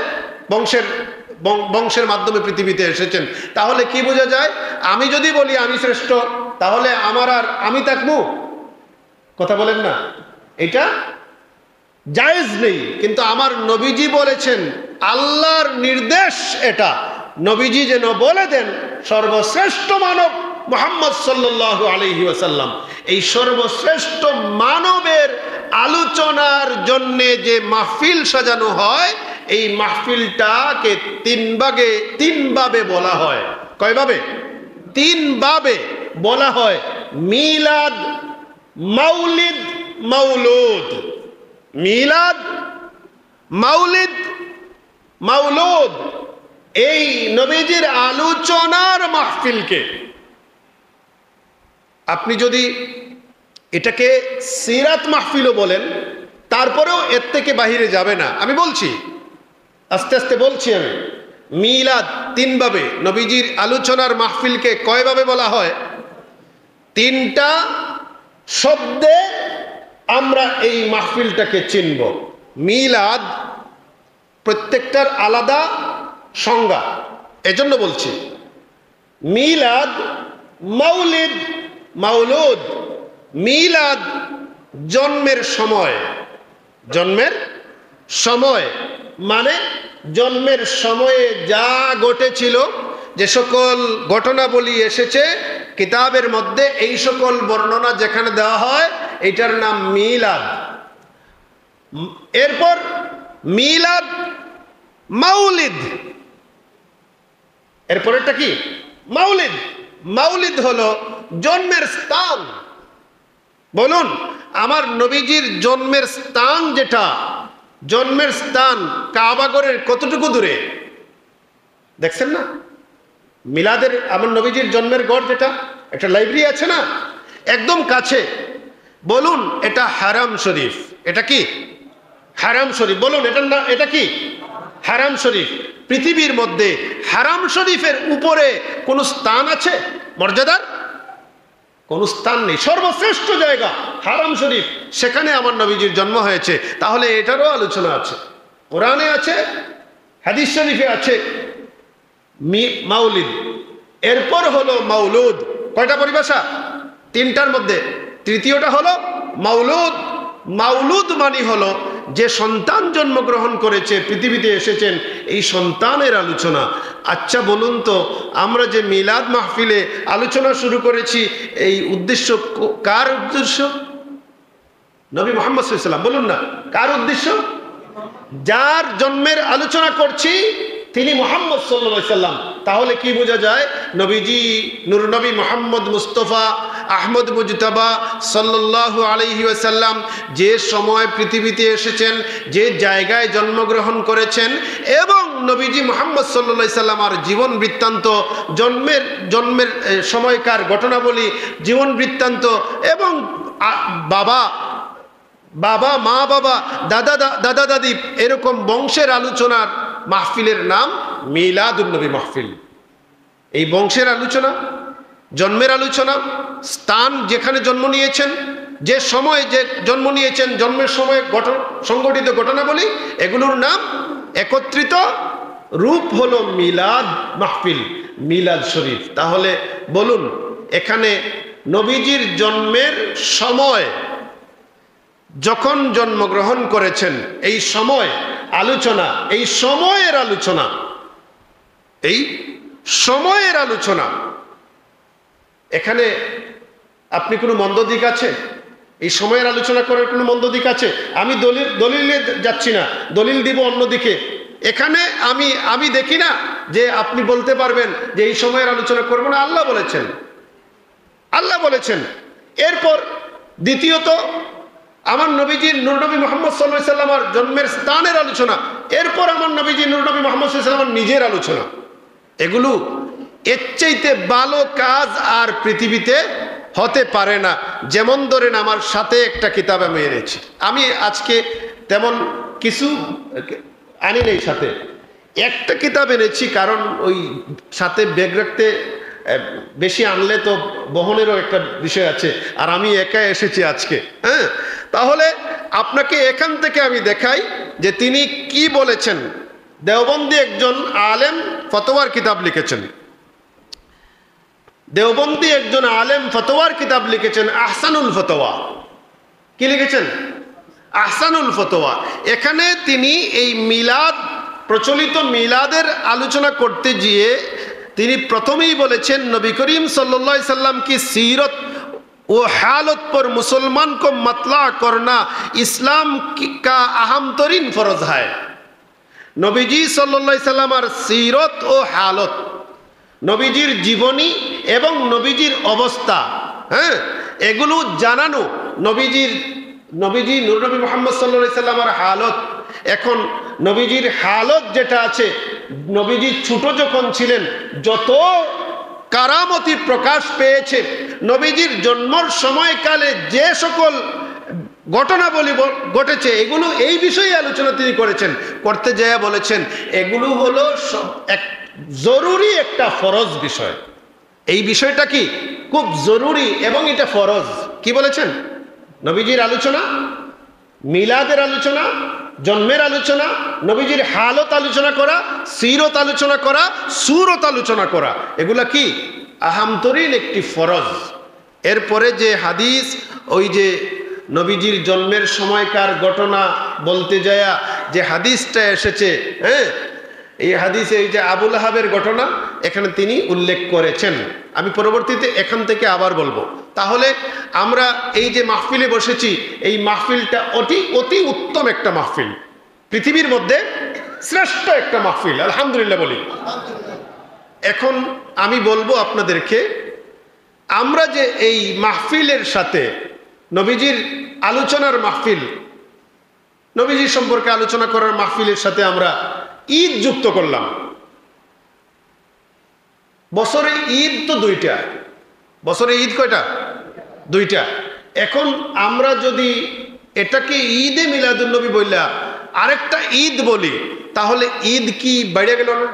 বংশের মাধ্যমে পৃথিবীতে এসেছেন। তাহলে কি বোঝা যায়? আমি যদি বলি আমি শ্রেষ্ঠ, তাহলে আমার আর আমি থাকবো? কথা বলেন না, এটা জায়েজ নেই। কিন্তু আমার নবীজি বলেছেন, আল্লাহর নির্দেশ এটা, নবীজি যেন বলে দেন সর্বশ্রেষ্ঠ মানব মুহাম্মদ সাল্লাল্লাহু আলাইহি ওয়াসাল্লাম। এই সর্বশ্রেষ্ঠ মানবের আলোচনার জন্য যে মাহফিল সাজানো হয়, এই মাহফিলটাকে তিন ভাবে বলা হয়। কয়ভাবে? তিন ভাবে বলা হয়। মিলাদ, মাউলিদ, মাউলুদ। মিলাদ, মাউলিদ, মাউলুদ, এই নবীজির আলোচনার মাহফিলকে আপনি যদি এটাকে সিরাত মাহফিলও বলেন, তারপরেও এর থেকে বাহিরে যাবে না। আমি বলছি, আস্তে আস্তে বলছি আমি। মিলাদ তিনভাবে, নবীজির আলোচনার মাহফিলকে কয়ভাবে বলা হয়? তিনটা শব্দে আমরা এই মাহফিলটাকে চিনব। মিলাদ প্রত্যেকটার আলাদা সংজ্ঞা, এজন্য বলছি। মিলাদ, মাউলিদ, মাউলুদ। মিলাদ জন্মের সময়, জন্মের সময় মানে জন্মের সময়ে যা ঘটেছিল, যে সকল ঘটনাবলী এসেছে কিতাবের মধ্যে, এই সকল বর্ণনা যেখানে দেওয়া হয় এটার নাম মিলাদ। এরপর মিলাদ, মাউলিদ। এরপরেরটা কি? মাউলিদ। মাউলিদ হলো জন্মের স্থান। বলুন, আমার নবীজির জন্মের স্থান যেটা, জন্মের স্থান কাবাগরের কতটুকু দূরে দেখছেন না? মিলাদের, আমার নবীজির জন্মের গড় যেটা, একটা লাইব্রেরি আছে না, একদম কাছে। বলুন, এটা হারাম শরীফ। এটা কি? হারাম শরীফ। বলুন, এটা কি? হারাম শরীফ। পৃথিবীর মধ্যে হারাম শরীফের উপরে কোন স্থান আছে মর্যাদার? কোন স্থান নেই। সর্বশ্রেষ্ঠ জায়গা হারাম শরীফ, সেখানে আমার নবীজির জন্ম হয়েছে। তাহলে এটারও আলোচনা আছে, কোরআনে আছে, হাদিস শরীফে আছে। মাউলিদ। এরপর হলো মাউলুদ। কয়টা পরিভাষা? তিনটার মধ্যে তৃতীয়টা হলো মাউলুদ। মাউলুদ মানে হলো যে সন্তান জন্মগ্রহণ করেছে, পৃথিবীতে এসেছেন, এই সন্তানের আলোচনা। আচ্ছা বলুন তো, আমরা যে মিলাদ মাহফিলে আলোচনা শুরু করেছি, এই উদ্দেশ্য কার উদ্দেশ্য? নবী মুহাম্মদ সাল্লাল্লাহু আলাইহি ওয়াসাল্লাম। বলুন না, কার উদ্দেশ্য? যার জন্মের আলোচনা করছি তিনি মুহাম্মদ সাল্লাল্লাহু আলাইহি ওয়াসাল্লাম। তাহলে কি বোঝা যায়? নবীজি নূর নবী মুহাম্মদ মুস্তাফা আহমদ মুজতাবা সাল্লাল্লাহু আলাইহি ওয়াসাল্লাম যে সময় পৃথিবীতে এসেছেন, যে জায়গায় জন্মগ্রহণ করেছেন, এবং নবীজি মুহাম্মদ সাল্লাল্লাহু আলাইহি ওয়াসাল্লামের জীবন বৃত্তান্ত, জন্মের সময়কার ঘটনাবলী, জীবন বৃত্তান্ত, এবং বাবা মা বাবা, দাদা দাদি, এরকম বংশের আলোচনার মাহফিলের নাম মিলাদুন নবী মাহফিল। এই বংশের আলোচনা, জন্মের আলোচনা, স্থান যেখানে জন্ম নিয়েছেন, যে সময় যে জন্ম নিয়েছেন, জন্মের সময় সংগঠিত ঘটনাবলী, এগুলোর নাম একত্রিত রূপ হলো মিলাদ মাহফিল, মিলাদ শরীফ। তাহলে বলুন, এখানে নবীজির জন্মের সময়, যখন জন্মগ্রহণ করেছেন, এই সময় আলোচনা, এই সময়ের আলোচনা, এই সময়ের আলোচনা। এখানে আপনি কোনো মন্দ দিক আছে? এই সময়ের আলোচনা করার কোনো মন্দ দিক আছে? আমি দলিলে যাচ্ছি না, দলিল দিব অন্যদিকে। এখানে আমি দেখি না যে আপনি বলতে পারবেন যে এই সময়ের আলোচনা করবো না। আল্লাহ বলেছেন, আল্লাহ বলেছেন। এরপর দ্বিতীয়ত, আমার নবীজির নূর নবী মুহাম্মদ সাল্লাল্লাহু আলাইহি ওয়াসাল্লামের জন্মের স্থানের আলোচনা। এরপর আমার নবীজি নূর নবী মুহাম্মদ সাল্লাল্লাহু আলাইহি ওয়াসাল্লামের নিজের আলোচনা। এগুলো এর চাইতে ভালো কাজ আর পৃথিবীতে হতে পারে না। যেমন ধরেন, আমার সাথে একটা কিতাব আমি এনেছি। আমি আজকে তেমন কিছু আনি নেই, সাথে একটা কিতাব এনেছি, কারণ ওই সাথে ব্যাগ রাখতে বেশি আনলে তো বহনেরও একটা বিষয় আছে, আর আমি একা এসেছি আজকে। হ্যাঁ, তাহলে আপনাকে এখান থেকে আমি দেখাই যে তিনি কি বলেছেন। দেওবন্দি একজন আলেম ফতোয়ার কিতাব লিখেছেন, দেওবন্দি একজন আলেম ফতোয়ার কিতাব লিখেছেন, আহসানুল ফতোয়া। কি লিখেছেন? আহসানুল ফতোয়া। এখানে তিনি এই মিলাদ, প্রচলিত মিলাদের আলোচনা করতে গিয়ে তিনি প্রথমেই বলেছেন, নবী করিম सल्लल्लाहु अलैहि वसल्लम की सीरत व हालत पर मुसलमान को मतला करना इस्लाम का अहम तरीन फर्ज है। নবীজি सल्लल्लाहु अलैहि वसल्लम আর সিরত ও হালত, নবীজির জীবনী এবং নবীজির অবস্থা, হ্যাঁ, এগুলো জানানো। নবীজি নূর নবী মুহাম্মদ সাল্লাল্লাহু আলাইহি ওয়াসাল্লামের হালত। এখন নবীজির হালত যেটা আছে, নবীজি ছোট যখন ছিলেন যত কারামতি প্রকাশ পেয়েছে, নবীজির জন্মের সময়কালে যে সকল ঘটনাবলী ঘটেছে, এগুলো এই বিষয়ে আলোচনা তিনি করেছেন। করতে যেয়ে বলেছেন, এগুলো হলো এক জরুরি একটা ফরজ বিষয়। এই বিষয়টা কি খুব জরুরি এবং এটা ফরজ। কি বলেছেন? নবীজির আলোচনা, মিলাদের আলোচনা, জন্মের আলোচনা, নবীজির হালত আলোচনা করা, সিরত আলোচনা করা, সুরত আলোচনা করা, এগুলা কি আহামতরিন একটি ফরজ। এরপরে যে হাদিস, ওই যে নবীজির জন্মের সময়কার ঘটনা বলতে যায়া যে হাদিসটা এসেছে, হ্যাঁ, এই হাদিসে এই যে আবুল আহাবের ঘটনা এখানে তিনি উল্লেখ করেছেন। আমি পরবর্তীতে এখান থেকে আবার বলবো। তাহলে আমরা এই যে মাহফিলে বসেছি, এই মাহফিলটা অতি উত্তম একটা মাহফিল, পৃথিবীর মধ্যে শ্রেষ্ঠ একটা মাহফিল, আলহামদুলিল্লাহ বলি। এখন আমি বলবো আপনাদেরকে, আমরা যে এই মাহফিলের সাথে নবীজির আলোচনার মাহফিল, নবীজির সম্পর্কে আলোচনা করার মাহফিলের সাথে আমরা ঈদ যুক্ত করলাম। বছরে ঈদ তো দুইটা, বছরে ঈদ কয়টা? দুইটা। এখন আমরা যদি এটাকে ঈদে মিলাদুন্নবী বললা আরেকটা ঈদ বলি, তাহলে ঈদ কি বেড়ে গেল না?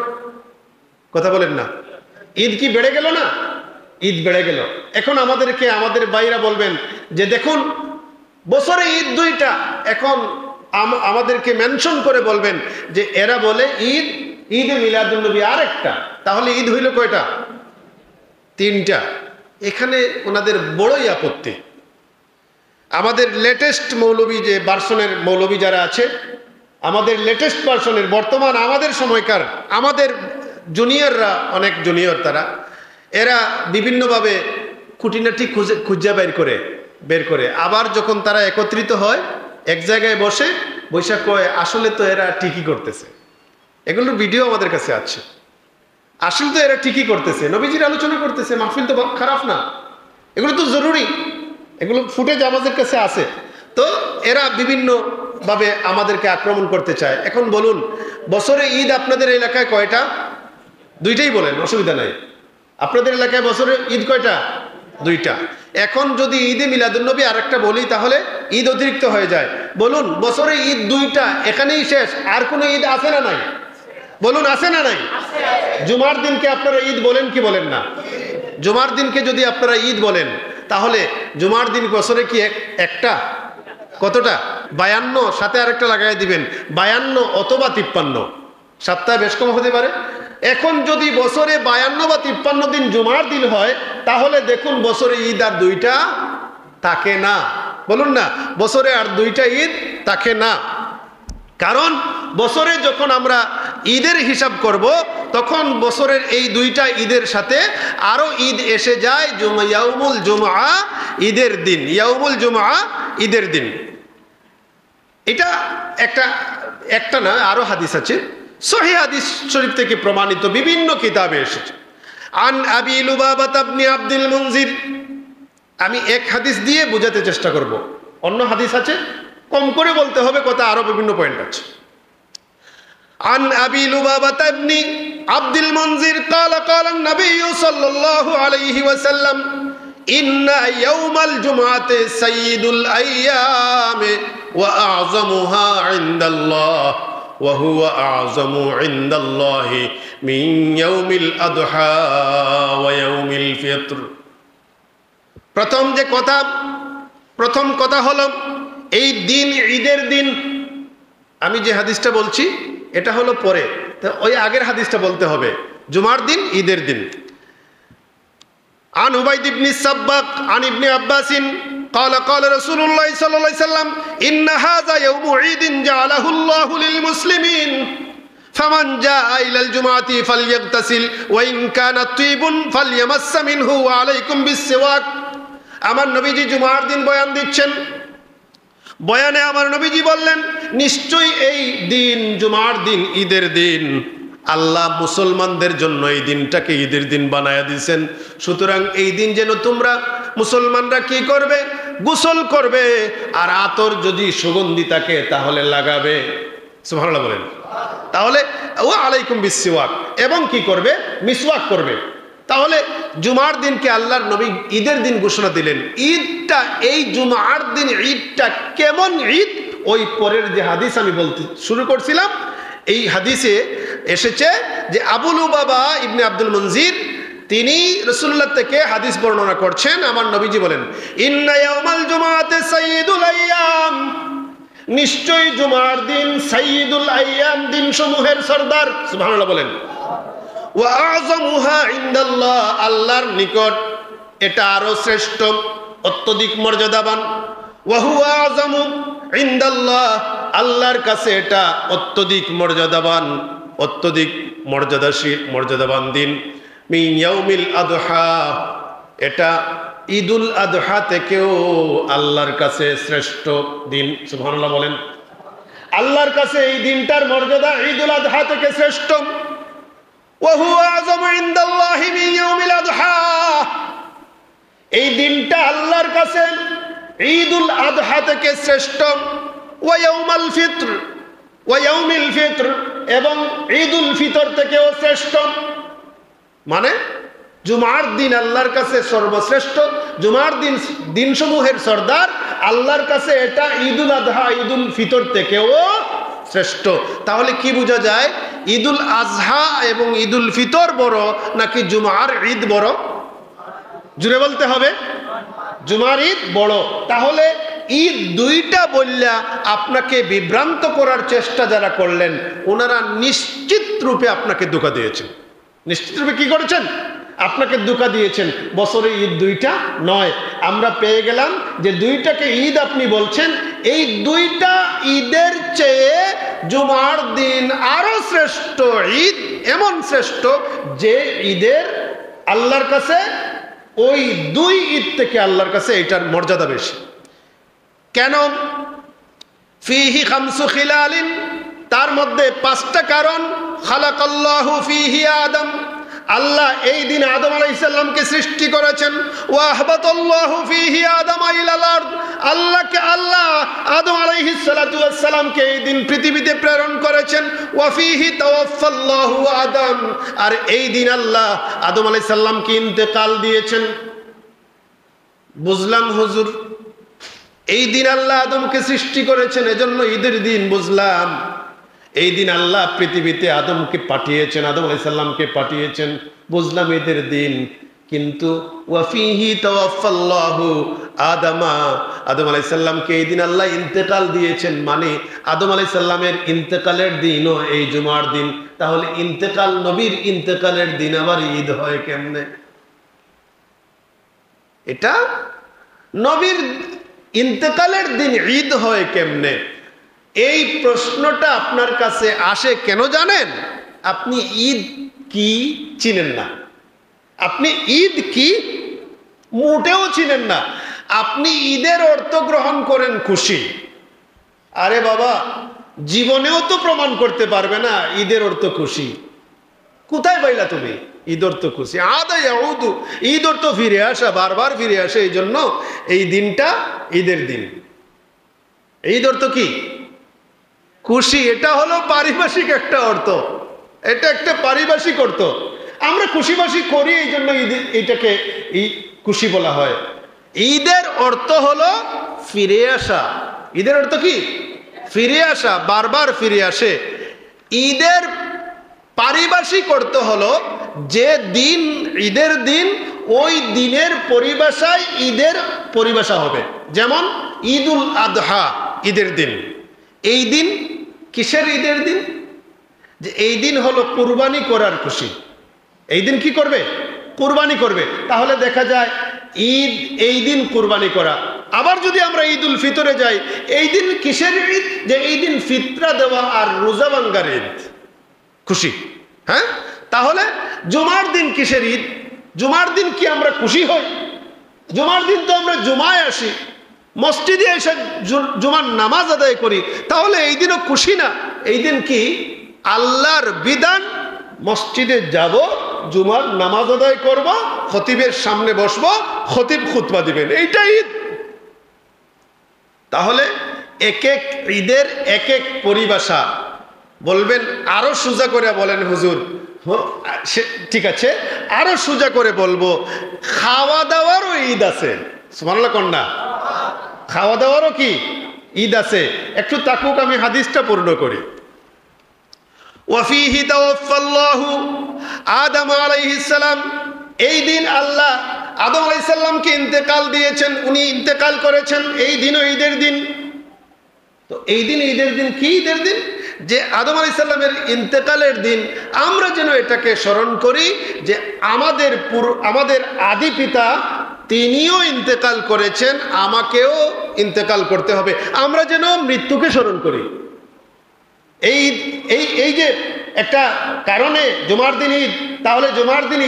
কথা বলেন না, ঈদ কি বেড়ে গেল না? ঈদ বেড়ে গেল। এখন আমাদেরকে আমাদের ভাইরা বলবেন যে দেখুন বছরে ঈদ দুইটা, এখন আমাদেরকে মেনশন করে বলবেন যে এরা বলে ঈদ, ঈদে মিলাদুন্নবী আরেকটা, তাহলে ঈদ হইল কয়টা? তিনটা। এখানে ওনাদের বড়ই আপত্তি। আমাদের লেটেস্ট মৌলবী, যে ভার্সনের মৌলবী যারা আছে, আমাদের লেটেস্ট ভার্সনের বর্তমান আমাদের সময়কার আমাদের জুনিয়ররা, অনেক জুনিয়র তারা, এরা বিভিন্নভাবে খুঁটিনাটি খুঁজে বের করে আবার যখন তারা একত্রিত হয় এক জায়গায় বসে কয় আসলে তো এরা ঠিকই করতেছে। এগুলোর ভিডিও আমাদের কাছে আছে। আসলে তো এরা ঠিকই করতেছে, নবীজির আলোচনা করতেছে, মাহফিল তো খারাপ না, এগুলো তো জরুরি, এগুলো ফুটেজ আমাদের কাছে আছে। তো এরা বিভিন্নভাবে আমাদেরকে আক্রমণ করতে চায়। এখন বলুন, বছরে ঈদ আপনাদের এলাকায় কয়টা? দুইটাই বলেন, অসুবিধা নাই। আপনাদের এলাকায় বছরে ঈদ কয়টা? দুইটা। এখন যদি ঈদে মিলাদুন্নবী আরেকটা বলি তাহলে ঈদ অতিরিক্ত হয়ে যায়। বলুন, বছরে ঈদ দুইটা, এখানেই শেষ, আর কোনো ঈদ আছে না নাই? বলুন, আছে না নাই? জুমার দিনকে আপনারা ঈদ বলেন কি বলেন না? জুমার দিনকে যদি আপনারা ঈদ বলেন, তাহলে জুমার দিন বছরে কি একটা? কতটা? 52, সাথে আরেকটা লাগাই দিবেন, 52 অথবা 53, সপ্তাহে বেশ কম হতে পারে। এখন যদি বছরে 52 বা 53 দিন জুমার দিন হয়, তাহলে দেখুন বছরে ঈদ আর দুইটা থাকে না। বলুন না, বছরে আর দুইটা ঈদ থাকে না। কারণ বছরে যখন আমরা ঈদের হিসাব করব, তখন বছরের এই দুইটা ঈদের সাথে আরো ঈদ এসে যায়, ইয়াউমুল জুমআ, ঈদের দিন, ইয়াউমুল জুমআ, ঈদের দিন। এটা একটা না, আরো হাদিস আছে, সহিহ হাদিস শরীফ থেকে প্রমাণিত, বিভিন্ন কিতাবে এসেছে। আন আবি লুবাবাত ইবনে আব্দুল মুনজির, আমি এক হাদিস দিয়ে বোঝাতে চেষ্টা করব, অন্য হাদিস আছে, কম করে বলতে হবে কথা, আরো বিভিন্ন পয়েন্ট আছে। আন আবি লুবাবাত ইবনে আব্দুল মুনজির قال قال النبي صلى الله عليه وسلم إن يوم الجمعة سيد الأيام وأعظمها عند الله وهو أعظم عند الله من يوم الأضحى ويوم الفطر। প্রথম কথা হলো এই দিন ঈদের দিন। আমি যে হাদিসটা বলছি এটা হলো পরে, তো ওই আগের হাদিসটা বলতে হবে, জুমার দিন, ঈদের দিন। আন উবাইদ ইবনে সাব্বাক আন ইবনে আব্বাসিন قال قال رسول الله صلى الله عليه وسلم إن هذا يوم عيد جعله الله للمسلمين فمن جاء إلى الجمعة فليغتسل وإن كان طيب فليمس منه وعليكم بالسواك। আমার নবীজি জুমার দিন বয়ান দিচ্ছেন, বয়ানে আমার নবীজি বললেন, নিশ্চয়ই এই দিন, জুমার দিন, ঈদের দিন, আল্লাহ মুসলমানদের জন্য এই দিনটাকে ঈদের দিন বানায়া দিয়েছেন। সুতরাং এই দিন যেন তোমরা মুসলমানরা কি করবে? গোসল করবে, আর আতর যদি সুগন্ধি থাকে তাহলে লাগাবে। সুবহানাল্লাহ বলেন। তাহলে ওয়া আলাইকুম বিসওয়াক, এবং কি করবে? মিসওয়াক করবে। তাহলে জুমার দিনকে আল্লাহর নবী ঈদের দিন ঘোষণা দিলেন। ঈদটা, এই জুমার দিন ঈদটা কেমন ঈদ, ওই পরের যে হাদিস আমি বলতে শুরু করছিলাম, এই হাদিসে এসেছে যে আবু লুবাবা ইবনে আব্দুল মুনজির, তিনি রাসূলুল্লাহ থেকে হাদিস বর্ণনা করছেন। আমার নবীজি বলেন, ইন্না ইয়াউমাল জুমাআতি সাইয়্যিদুল আইয়াম, নিশ্চয়ই জুমার দিন সাইয়্যিদুল আইয়াম, দিন সমূহের সরদার। সুবহানাল্লাহ বলেন। ওয়া আযমুহা ইনদাল্লাহ, আল্লাহর নিকট এটা আরো শ্রেষ্ঠ, অত্যধিক মর্যাদাবান। ওয়া হুয়া আযমু ইনদাল্লাহ, আল্লাহর কাছে এটা অত্যধিক মর্যাদাবান, অত্যধিক মর্যাদাবান দিন। মিন ইয়াউমিল আদহা, এটা ঈদুল আদহা থেকেও আল্লাহর কাছে শ্রেষ্ঠ দিন। সুবহানাল্লাহ বলেন। আল্লাহর কাছে এই দিনটার মর্যাদা ঈদুল আদহা থেকে শ্রেষ্ঠ। ওয়া হুয়া আযম আ'যামু ইনদাল্লাহি মিন ইয়াউমিল আযহা, এই দিনটা আল্লাহর কাছে ঈদুল আযহা থেকে শ্রেষ্ঠ। ওয়া ইয়াউমুল ফিত্র, ওয়া ইয়াউমিল ফিত্র, এবং ঈদুল ফিতর থেকেও শ্রেষ্ঠ। মানে জুমার দিন আল্লাহর কাছে সর্বশ্রেষ্ঠ, জুমার দিন দিনসমূহের সর্দার আল্লাহর কাছে এটা ঈদুল আযহা ঈদুল ফিতর থেকেও শ্রেষ্ঠ। তাহলে কি বোঝা যায়, ঈদুল আযহা এবং ঈদুল ফিতর বড় নাকি জুমার ঈদ বড়? জুড়ে বলতে হবে, জুমার ঈদ বড়। তাহলে ঈদ দুইটা বললা আপনাকে বিভ্রান্ত করার চেষ্টা যারা করলেন, ওনারা নিশ্চিত রূপে আপনাকে ধোঁকা দিয়েছেন। নিশ্চিত রূপে কি করেছেন? আপনাকে ধোঁকা দিয়েছেন। বছরে ঈদ দুইটা নয়, আমরা পেয়ে গেলাম যে দুইটাকে ঈদ আপনি বলছেন। এই দুইটা ঈদের চেয়ে জুমার দিন আরো শ্রেষ্ঠ ঈদ, এমন শ্রেষ্ঠ যে ঈদের আল্লাহর কাছে ওই দুই ঈদ থেকে আল্লাহর কাছে এটার মর্যাদা বেশি। কেন? ফিহি খামসু খিলালিন, তার মধ্যে 5টা কারণ। খালাকাল্লাহু ফিহি আদম, আল্লাহ এই দিন আদম আলাইহিস সালামকে সৃষ্টি করেছেন। ওয়া আহবাতাল্লাহু ফিহি আদম ইলাল আরদ, আল্লাহ আদম আলাইহিস সালাতু ওয়াস সালামকে এই দিন পৃথিবীতে প্রেরণ করেছেন। ওয়া ফিহি তাওয়াফাল্লাহু আদম, আর এই দিন আল্লাহ আদম আলাইহিস সালামকে ইন্তেকাল দিয়েছেন। বুঝলাম হুজুর, এই দিন আল্লাহ আদমকে সৃষ্টি করেছেন, এজন্য ঈদের দিন। বুঝলাম, এই দিন আল্লাহ পৃথিবীতে আদমকে পাঠিয়েছেন, আদম আলাইহিস সালামকে পাঠিয়েছেন। বুঝলাম ঈদের দিন, কিন্তু ওয়াফিহি তাওয়াফাল্লাহু আদামা, আদম আলাইহিস সালামকে এই দিন আল্লাহ ইন্তেকাল দিয়েছেন, মানে আদম আলাইহিস সালামের ইন্তেকালের দিনও এই জুমার দিন। তাহলে ইন্তেকাল, নবীর ইন্তেকালের দিন আবার ঈদ হয় কেমনে? এটা নবীর ইন্তেকালের দিন ঈদ হয় কেমনে? এই প্রশ্নটা আপনার কাছে আসে কেন জানেন? আপনি ঈদ কি চিনেন না, আপনি ঈদ কি মোটেও চিনেন না। আপনি ঈদের অর্থ গ্রহণ করেন খুশি। আরে বাবা, জীবনেও তো প্রমাণ করতে পারবে না ঈদের অর্থ খুশি। কোথায় পাইলা তুমি ঈদ অর্থ খুশি? আদা ইয়াউদু, ঈদ অর্থ ফিরে আসা, বারবার ফিরে আসে। এই জন্য এই দিনটা ঈদের দিন। ঈদ অর্থ কি? খুশি। এটা হলো পারিভাষিক একটা অর্থ, এটা একটা পারিভাষিক অর্থ। আমরা খুশিবাসি করি, এই জন্য ঈদ, এটাকে খুশি বলা হয়। ঈদের অর্থ হলো ফিরে আসা। ঈদের অর্থ কি? ফিরে আসা, বারবার ফিরে আসে। ঈদের পারিভাষিক অর্থ হলো যে দিন ঈদের দিন, ওই দিনের পরিভাষায় ঈদের পরিভাষা হবে। যেমন ঈদুল আযহা ঈদের দিন। এই দিন কিসের ঈদের দিন? যে এই দিন হলো কুরবানি করার খুশি। এই দিন কি করবে? কুরবানি করবে। তাহলে দেখা যায় ঈদ এই দিন কুরবানি করা। আবার যদি আমরা ঈদুল ফিতরে যাই, এই দিন কিসের ঈদ? যে এই দিন ফিতরা দেওয়া আর রোজা ভাঙ্গার ঈদ, খুশি। হ্যাঁ, তাহলে জুমার দিন কিসের ঈদ? জুমার দিন কি আমরা খুশি হই? জুমার দিন তো আমরা জুমায় আসি, মসজিদে এসে জুমার নামাজ আদায় করি। তাহলে এই দিনও খুশি না? এই দিন কি আল্লাহর বিধান, মসজিদে যাব, জুমার নামাজ আদায় করব, খতিবের সামনে বসবো, খতিব খুতবা দিবেন, এইটা ঈদ। তাহলে এক এক ঈদের এক এক পরিভাষা। বলবেন আরো সোজা করে বলেন হুজুর। ঠিক আছে, আরো সোজা করে বলবো, খাওয়া দাওয়ারও ঈদ আছে। সুবহানাল্লাহ কন্যা, খাওয়া দাওয়ারও কি ঈদ আছে? একটু তাকুক, আমি হাদিসটা পূর্ণ করি। ওয়াফিহি তাওয়াফাল্লাহু আদম আলাইহিস সালাম, এই দিন আল্লাহ আদম আলাইহিস সালামকে ইন্তেকাল দিয়েছেন, উনি ইন্তেকাল করেছেন। এই দিনও ঈদের দিন। তো এই দিন ঈদের দিন। কি ঈদের দিন? যে আদম আলাইহিস সালামের ইন্তেকালের দিন। আমরা যেন এটাকে স্মরণ করি যে আমাদের আদি পিতা তিনিও ইন্তেকাল করেছেন, আমাকেও ইন্তেকাল করতে হবে। আমরা যেন মৃত্যুকে স্মরণ করি। এই যে একটা কারণে জুমার দিন ঈদ, তাহলে জুমার দিন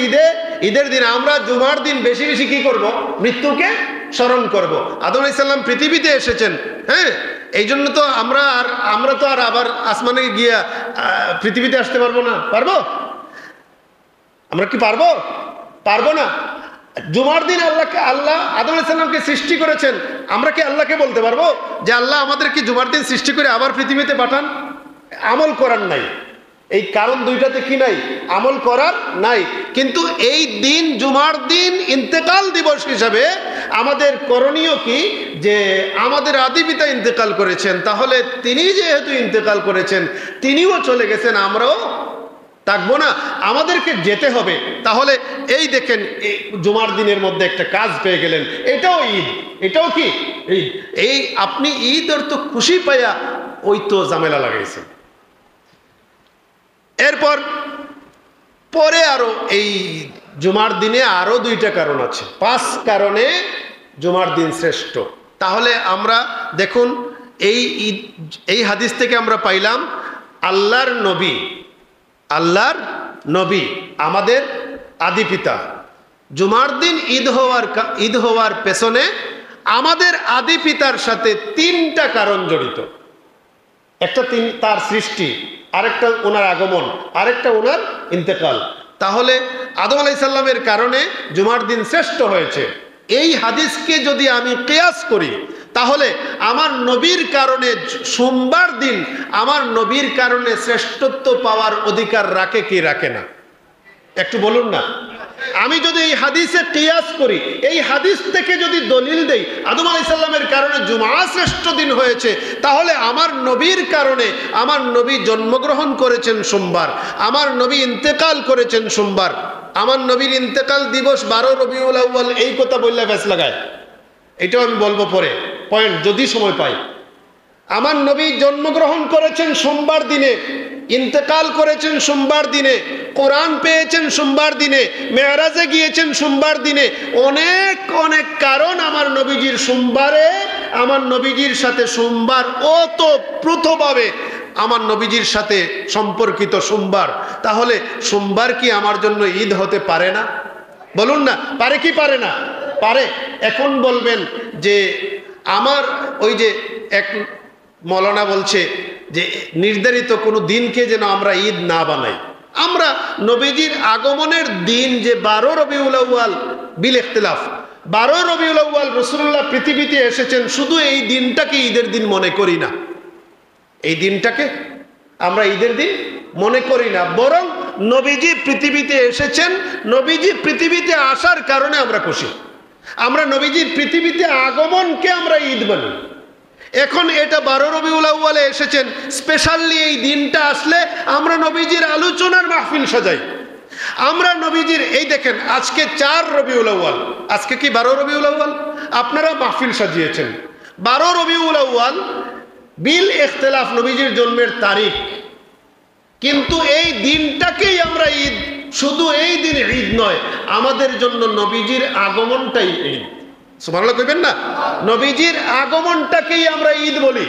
ঈদের দিন আমরা জুমার দিন বেশি বেশি কি করব? মৃত্যুকে স্মরণ করব। আদম আলাইহিস সালাম পৃথিবীতে এসেছেন, হ্যাঁ, এই জন্য তো আমরা তো আর আবার আসমানে গিয়া পৃথিবীতে আসতে পারবো না? পারবো? আমরা কি পারবো? পারবো না। জুমার দিন আল্লাহ আদম আলাইহিস সালামকে সৃষ্টি করেছেন, আমরা কি আল্লাহকে বলতে পারবো যে আল্লাহ আমাদেরকে জুমার দিন সৃষ্টি করে আবার পৃথিবীতে পাঠান? আমল করার নাই। এই কারণ দুইটাতে কি নাই? আমল করার নাই। কিন্তু এই দিন জুমার দিন ইন্তেকাল দিবস হিসাবে আমাদের করণীয় কি? যে আমাদের আদি পিতা ইন্তেকাল করেছেন, তাহলে তিনি যেহেতু ইন্তেকাল করেছেন, তিনিও চলে গেছেন, আমরাও থাকবো না, আমাদেরকে যেতে হবে। তাহলে এই দেখেন, এই জুমার দিনের মধ্যে একটা কাজ পেয়ে গেলেন, এটাও ঈদ। এটাও কি ঈদ? এই আপনি ঈদ অর্থ খুশি পাইয়া ওই তো ঝামেলা লাগাইছেন। এরপর পরে আরো এই জুমার দিনে আরো দুইটা কারণ আছে, 5 কারণে জুমার দিন শ্রেষ্ঠ। তাহলে আমরা দেখুন, এই হাদিস থেকে আমরা পাইলাম আল্লাহর নবী আমাদের আদি পিতা। জুমার দিন ঈদ হওয়ার পেছনে আমাদের আদি পিতার সাথে 3টা কারণ জড়িত। একটা তার সৃষ্টি, আরেকটা ওনার আগমন, আরেকটা ওনার ইন্তেকাল। তাহলে আদম আলাইহিস সালামের কারণে জুমার দিন শ্রেষ্ঠ হয়েছে। এই হাদিসকে যদি আমি কিয়াস করি, তাহলে আমার নবীর কারণে সোমবার দিন আমার নবীর কারণে শ্রেষ্ঠত্ব পাওয়ার অধিকার রাখে কি রাখে না? একটু বলুন না। আমি যদি এই হাদিসে কিয়াস করি, এই হাদিস থেকে যদি দলিল দেই আদম আলাইহিস সালামের কারণে জুমা শ্রেষ্ঠ দিন হয়েছে, তাহলে আমার নবীর কারণে, আমার নবী জন্মগ্রহণ করেছেন সোমবার, আমার নবী ইন্তেকাল করেছেন সোমবার, আমার নবীর ইন্তেকাল দিবস 12 রবিউল আউয়াল, এই কথা বললে ব্যাস লাগায়। এটাও আমি বলবো পরে, পয়েন্ট যদি সময় পাই। আমার নবী জন্মগ্রহণ করেছেন সোমবার দিনে, ইন্তেকাল করেছেন সোমবার দিনে, কোরআন পেয়েছেন সোমবার দিনে, মেরাজে গিয়েছেন সোমবার দিনে। অনেক অনেক কারণ আমার নবীজির সোমবারে, আমার নবীজির সাথে সোমবার ওতপ্রোতভাবে আমার নবীজির সাথে সম্পর্কিত সোমবার। তাহলে সোমবার কি আমার জন্য ঈদ হতে পারে না? বলুন না, পারে কি পারে না? পারে। এখন বলবেন যে আমার ওই যে এক মৌলানা বলছে যে নির্ধারিত কোনো দিনকে যেন আমরা ঈদ না বানাই। আমরা নবীজির আগমনের দিন যে 12 রবিউল আউয়াল বিল ইখতিলাফ, 12 রবিউল আউয়াল রাসূলুল্লাহ পৃথিবীতে এসেছেন, শুধু এই দিনটাকে ঈদের দিন মনে করি না। এই দিনটাকে আমরা ঈদের দিন মনে করি না, বরং নবীজি পৃথিবীতে এসেছেন, নবীজি পৃথিবীতে আসার কারণে আমরা খুশি। আমরা নবীজির পৃথিবীতে আগমনকে আমরা ঈদ মানি। এখন এটা 12 রবিউল আউয়ালে এসেছেন, স্পেশালি এই দিনটা আসলে আমরা নবীজির আলোচনার মাহফিল সাজাই। আমরা নবীজির, এই দেখেন আজকে 4 রবিউল আউয়াল, আজকে কি 12 রবিউল আউয়াল? আপনারা মাহফিল সাজিয়েছেন 12 রবিউল আউয়াল বিল ইখতিলাফ, নবীজির জন্মের তারিখ, কিন্তু এই দিনটাকেই আমরা ঈদ। শুধু এই দিন ঈদ নয়, আমাদের জন্য নবীজির আগমনটাই ঈদ। সুবহানাল্লাহ কইবেন না? নবীজির আগমনটাকেই আমরা ঈদ বলি।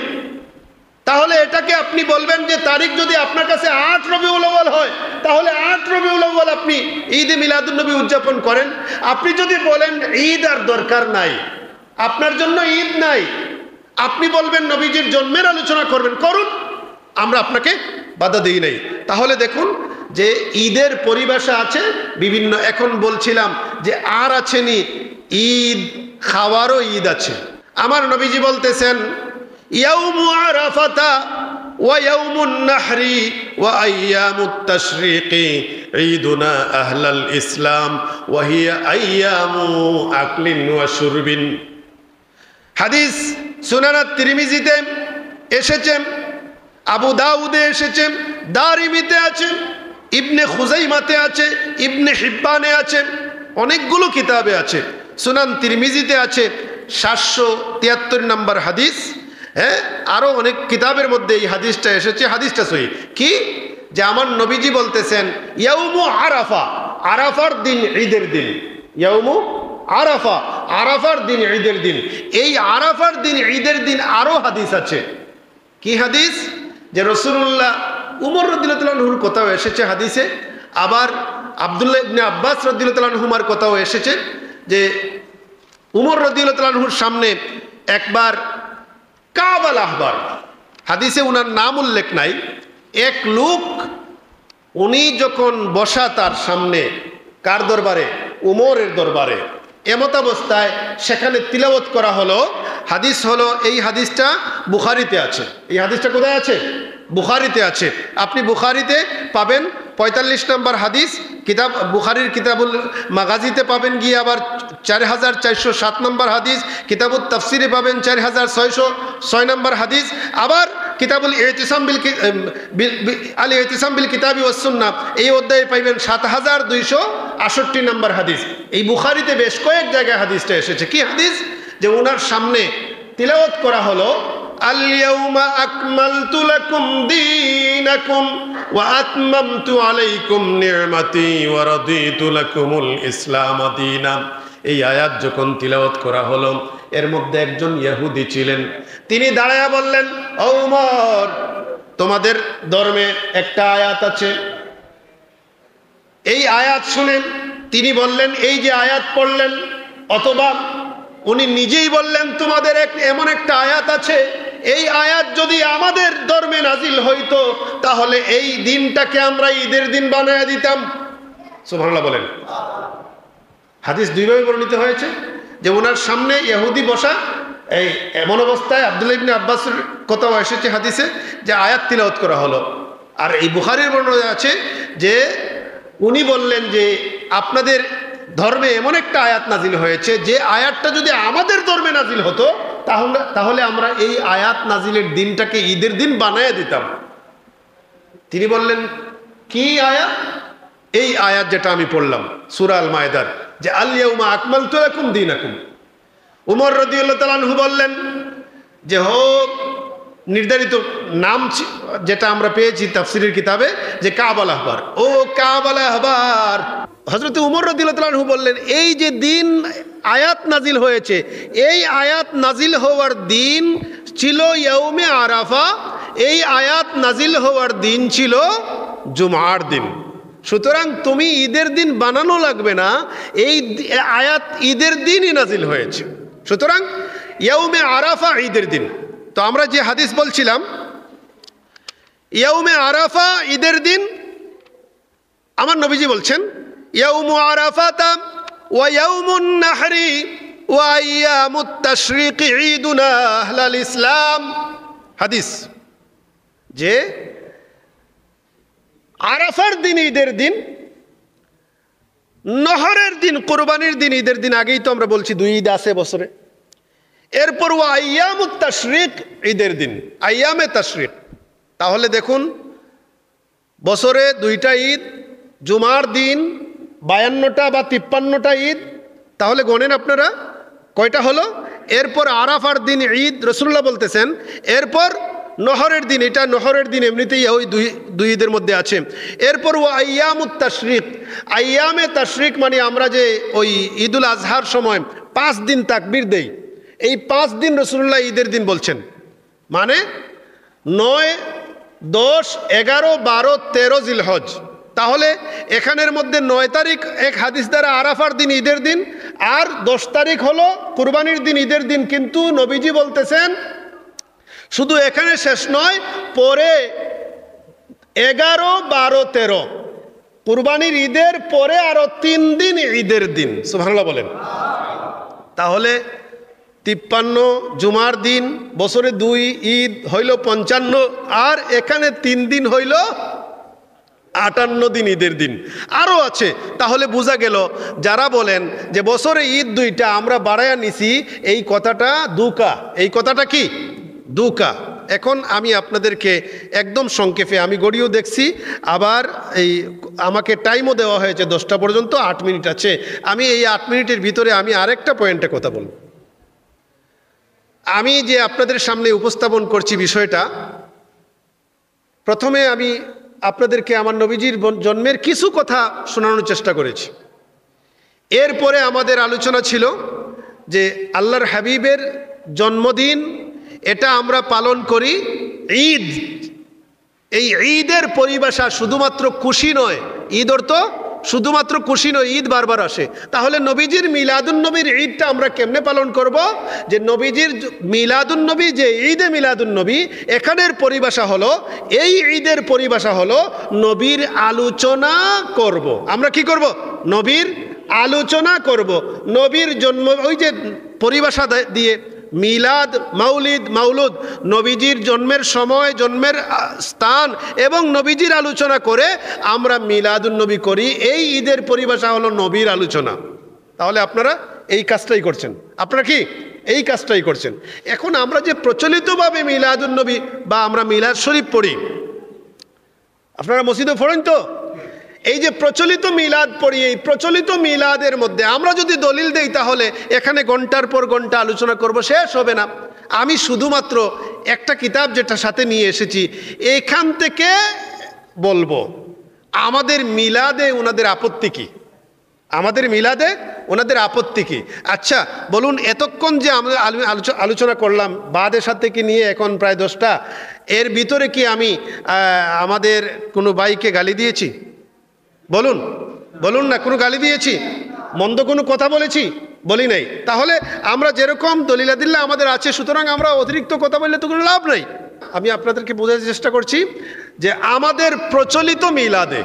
তাহলে এটাকে আপনি বলবেন যে তারিখ যদি আপনার কাছে 8 রবিউল আউয়াল হয়, তাহলে 8 রবিউল আউয়াল আপনি ঈদে মিলাদুন নবী উদযাপন করেন। আপনি যদি বলেন ঈদ আর দরকার নাই, আপনার জন্য ঈদ নাই, আপনি বলবেন নবীজির জন্মের আলোচনা করবেন, করুন, আমরা আপনাকে বাধা দেই নাই। তাহলে দেখুন যে ঈদের পরিভাষা আছে বিভিন্ন। এখন বলছিলাম যে আর আছেনি ঈদ, খাওয়ারও ঈদ আছে। আমার নবীজি বলতেছেন ইয়াউমু আরাফাতা ওয়া ইয়াউমুন নাহরি ওয়া আইয়ামুত তাশরিকি ঈদুনা আহলাল ইসলাম ওয়া হিয়া আইয়ামু আকলিন ওয়া শুরবিন। হাদিস সুনান তিরমিজিতে এসেছে, আবু দাউদে এসেছে, দারিমিতে আছে, ইবনে খুজাইমাতে আছে, ইবনে হিব্বানে আছে, অনেকগুলো কিতাবে আছে। সুনান তিরমিজিতে আছে 773 নম্বর হাদিস। হ্যাঁ, আরো অনেক কিতাবের মধ্যে এই হাদিসটা এসেছে। হাদিসটা সহিহ। কি যে আমার নবীজি বলতেছেন ইয়াউমু আরাফা, আরাফার দিন ঈদের দিন। ইয়াউমু আরাফা, আরাফার দিন ঈদের দিন। এই আরাফার দিন ঈদের দিন আরো হাদিস আছে। কি হাদিস? যে রাসূলুল্লাহ, উমর রাদিয়াল্লাহু আনহুর কথাও এসেছে হাদিসে, আবার আব্দুল্লাহ ইবনে আব্বাস রাদিয়াল্লাহু আনহুমার কথাও এসেছে যে উমর রাদিয়াল্লাহু আনহুর সামনে একবার কাব আল আহবার, হাদিসে উনার নাম উল্লেখ নাই, এক লোক, উনি যখন বসা তার সামনে, কার দরবারে? উমরের দরবারে। এমতাবস্থায় সেখানে তিলাওয়াত করা হলো। হাদিস হলো, এই হাদিসটা বুখারীতে আছে। এই হাদিসটা কোথায় আছে? বুখারীতে আছে। আপনি বুখারীতে পাবেন 45 নম্বর হাদিস, কিতাব বুখারীর কিতাবুল মাগাজিতে পাবেন গিয়ে আবার 4407 নম্বর হাদিস, কিতাবুল তাফসিরে পাবেন 4606 নম্বর হাদিস, আবার কিতাবুল ইতিসাম বিল কিতাবি ওয়াস সুন্নাহ এই অধ্যায়ে পাইবেন 7268 নম্বর হাদিস। এই বুখারীতে বেশ কয়েক জায়গায় হাদিসটা এসেছে। কি হাদিস? যে ওনার সামনে তিলাওয়াত করা হলো, আল ইয়াউমা আকমালতু লাকুম দীনাকুম ওয়া আতমামতু আলাইকুম নি'মাতি ওয়া রাদিতু লাকুমুল ইসলাম দীনা। এই আয়াত যখন তিলাওয়াত করা হলো, এর মধ্যে একজন ইহুদি ছিলেন। তিনি দাঁড়ায়া বললেন, ও উমর, তোমাদের ধর্মে একটা আয়াত আছে। এই আয়াত শুনেন তিনি বললেন, এই যে আয়াত পড়লেন, অথবা উনি নিজেই বললেন, তোমাদের এমন একটা আয়াত আছে, এই আয়াত যদি আমাদের ধর্মে নাজিল হইতো তাহলে এই দিনটাকে আমরা ঈদের দিন বানায় দিতাম। সুবহানাল্লাহ বলেন। হাদিস দুইভাবে বর্ণিত হয়েছে যে ওনার সামনে ইহুদি বসা, এই এমন অবস্থায় আব্দুল্লাহ ইবনে আব্বাসের কথাও এসেছে হাদিসে যে আয়াত তিলাওয়াত করা হলো। আর এই বুখারীর বর্ণনা আছে যে উনি বললেন যে আপনাদের ধর্মে এমন একটা আয়াত নাজিল হয়েছে, যে আয়াতটা যদি আমাদের ধর্মে নাজিল হতো তাহলে আমরা এই আয়াত নাজিলের দিনটাকে ঈদের দিন বানায় দিতাম। তিনি বললেন, কি আয়াত? এই আয়াত যেটা আমি পড়লাম সূরা আল মায়েদার, যে আল ইয়াউমা আকমালতু লাকুম দীনাকুম। উমর রাদিয়াল্লাহু তাআলা আনহু বললেন যে হোক, নির্ধারিত নাম যেটা আমরা পেয়েছি তাফসীরের কিতাবে যে কাব আল আহবার। ও কাব আল আহবার। হযরত উমর রাদিয়াল্লাহু তাআলা আনহু বললেন, এই যে দিন আয়াত নাজিল হয়েছে, এই আয়াত নাজিল হওয়ার দিন ছিল ইয়াউমে আরাফা, এই আয়াত নাজিল হওয়ার দিন ছিল জুমার দিন। সুতরাং তুমি ঈদের দিন বানানো লাগবে না, এই আয়াত ঈদের দিনই নাজিল হয়েছে। সুতরাং ইয়াউমে আরাফা ঈদের দিন। তো আমরা যে হাদিস বলছিলাম, ইয়াউমে আরাফা ঈদের দিন, আমার নবীজি বলছেন, ইয়াউমু আরাফাতা ওয়া ইয়াউমুন নাহরি ওয়া আইয়ামুত তাশরিক ঈদুনা আহলাল ইসলাম। হাদিস যে আরাফার দিন ঈদের দিন, নহরের দিন কুরবানির দিন ঈদের দিন। আগেই তো আমরা বলছি 2 ঈদ আছে বছরে। এরপর ওয়া আইয়ামুত তাশরিক ঈদের দিন, আইয়ামে তাশরিক। তাহলে দেখুন, বছরে 2টা ঈদ, জুমার দিন 52টা বা 53টা ঈদ। তাহলে গণেন আপনারা কয়টা হলো? এরপর আরাফার দিন ঈদ, রাসূলুল্লাহ বলতেছেন। এরপর নহরের দিন, এটা নহরের দিন এমনিতেই ওই দুই ঈদের মধ্যে আছে। এরপর ও আইয়ামুত তাশরিক, আইয়ামে তাশরিক মানে আমরা যে ওই ঈদুল আজহার সময় 5 দিন তাকবীর দেই, এই 5 দিন রাসূলুল্লাহ ঈদের দিন বলছেন। মানে 9, 10, 11, 12, 13 জিলহজ। তাহলে এখানের মধ্যে 9 তারিখ এক হাদিস দ্বারা আরাফার দিন ঈদের দিন, আর 10 তারিখ হলো কুরবানির দিন ঈদের দিন। কিন্তু নবীজি বলতেছেন শুধু এখানে শেষ নয়, পরে 11, 12, 13 কুরবানির ঈদের পরে আরো 3 দিন ঈদের দিন। সুবহানাল্লাহ বলেন। তাহলে 53 জুমার দিন, বছরে 2 ঈদ হইল 55, আর এখানে 3 দিন হইল 58 দিন ঈদের দিন আরও আছে। তাহলে বোঝা গেল যারা বলেন যে বছরে ঈদ 2টা আমরা বাড়ায়া নিছি, এই কথাটা দুকা। এই কথাটা কি? দুকা। এখন আমি আপনাদেরকে একদম সংক্ষেপে, আমি গড়িও দেখছি, আবার এই আমাকে টাইমও দেওয়া হয়েছে 10টা পর্যন্ত, 8 মিনিট আছে। আমি এই 8 মিনিটের ভিতরে আমি আরেকটা পয়েন্টে কথা বলব। আমি যে আপনাদের সামনে উপস্থাপন করছি বিষয়টা, প্রথমে আমি আপনাদেরকে আমার নবীজির জন্মের কিছু কথা শোনানোর চেষ্টা করেছি। এরপরে আমাদের আলোচনা ছিল যে আল্লাহর হাবিবের জন্মদিন, এটা আমরা পালন করি ঈদ। এই ঈদের পরিভাষা শুধুমাত্র খুশি নয়, ঈদ অর্থ শুধুমাত্র খুশি নয়, ঈদ বারবার আসে। তাহলে নবীজির মিলাদুন্নবীর ঈদটা আমরা কেমনে পালন করব? যে নবীজির মিলাদুন্নবী, যে ঈদে মিলাদুন্নবী, এখানের পরিভাষা হলো, এই ঈদের পরিভাষা হলো নবীর আলোচনা করব। আমরা কি করব? নবীর আলোচনা করব, নবীর জন্ম, ওই যে পরিভাষা দিয়ে মিলাদ, মাউলিদ, মাউলুদ, নবীজির জন্মের সময়, জন্মের স্থান এবং নবীজির আলোচনা করে আমরা মিলাদুন নবী করি। এই ঈদের পরিভাষা হলো নবীর আলোচনা। তাহলে আপনারা এই কাজটাই করছেন, আপনারা কি এই কাজটাই করছেন। এখন আমরা যে প্রচলিতভাবে মিলাদুন নবী বা আমরা মিলাদ শরীফ পড়ি, আপনারা মসজিদে পড়েন তো, এই যে প্রচলিত মিলাদ পড়ি, এই প্রচলিত মিলাদের মধ্যে আমরা যদি দলিল দেই তাহলে এখানে ঘন্টার পর ঘন্টা আলোচনা করব, শেষ হবে না। আমি শুধুমাত্র একটা কিতাব যেটা সাথে নিয়ে এসেছি এখান থেকে বলবো আমাদের মিলাদে ওনাদের আপত্তি কি, আমাদের মিলাদে ওনাদের আপত্তি কি। আচ্ছা বলুন, এতক্ষণ যে আমরা আলোচনা করলাম বাদের সাথে কি নিয়ে এখন প্রায় 10টা, এর ভিতরে কি আমি আমাদের কোনো ভাইকে গালি দিয়েছি? বলুন, বলুন না, কোনো গালি দিয়েছি? মন্দ কোনো কথা বলেছি? বলি নাই। তাহলে আমরা যেরকম দলিলাদিল্লা আমাদের আছে, সুতরাং আমরা অতিরিক্ত কথা বললে তো কোনো লাভ নাই। আমি আপনাদেরকে বোঝার চেষ্টা করছি যে আমাদের প্রচলিত মিলাদে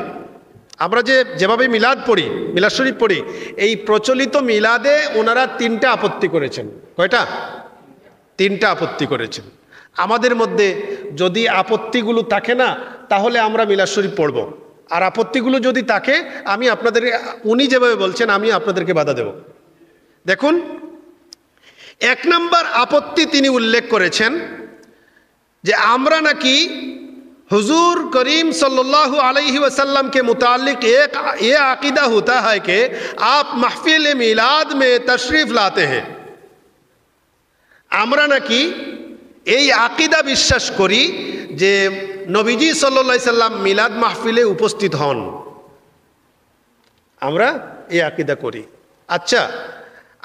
আমরা যেভাবে মিলাদ পড়ি, মিলাদ শরীফ পড়ি, এই প্রচলিত মিলাদে ওনারা 3টা আপত্তি করেছেন। কয়টা? 3টা আপত্তি করেছেন। আমাদের মধ্যে যদি আপত্তিগুলো থাকে না তাহলে আমরা মিলাদ শরীফ পড়ব, আর আপত্তিগুলো যদি থাকে আমি আপনাদের, উনি যেভাবে বলছেন আমি আপনাদেরকে বাধা দেব। দেখুন, 1 নম্বর আপত্তি তিনি উল্লেখ করেছেন যে আমরা নাকি हुजूर करीम सल्लल्लाहु अलैहि वसल्लम के मुतालिक एक ये अकीदा होता है कि आप महफिल मिलाद में तशरीफ़ लाते हैं। আমরা নাকি এই আকিদা বিশ্বাস করি যে নবীজি সাল্লাল্লাহু আলাইহি সাল্লাম মিলাদ মাহফিলে উপস্থিত হন, আমরা এই আকিদা করি। আচ্ছা,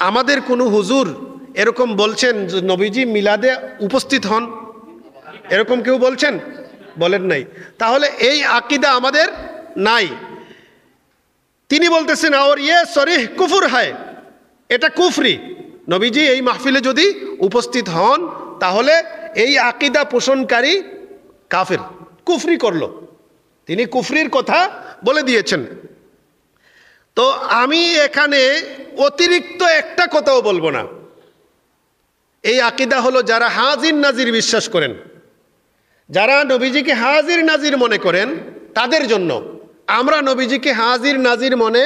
আমাদের কোনো হুজুর এরকম বলছেন যে নবীজি মিলাদে উপস্থিত হন? এরকম কেউ বলছেন? বলেন নাই। তাহলে এই আকিদা আমাদের নাই। তিনি বলতেছেন আর ইয়ে সরিহ কুফর হয়, এটা কুফরি। নবীজি এই মাহফিলে যদি উপস্থিত হন তাহলে এই আকিদা পোষণকারী কাফের, কুফরি করলো। তিনি কুফরির কথা বলে দিয়েছেন। তো আমি এখানে অতিরিক্ত একটা কথাও বলবো না। এই আকিদা হলো যারা হাজির নাজির বিশ্বাস করেন, যারা নবীজিকে হাজির নাজির মনে করেন তাদের জন্য। আমরা নবীজিকে হাজির নাজির মনে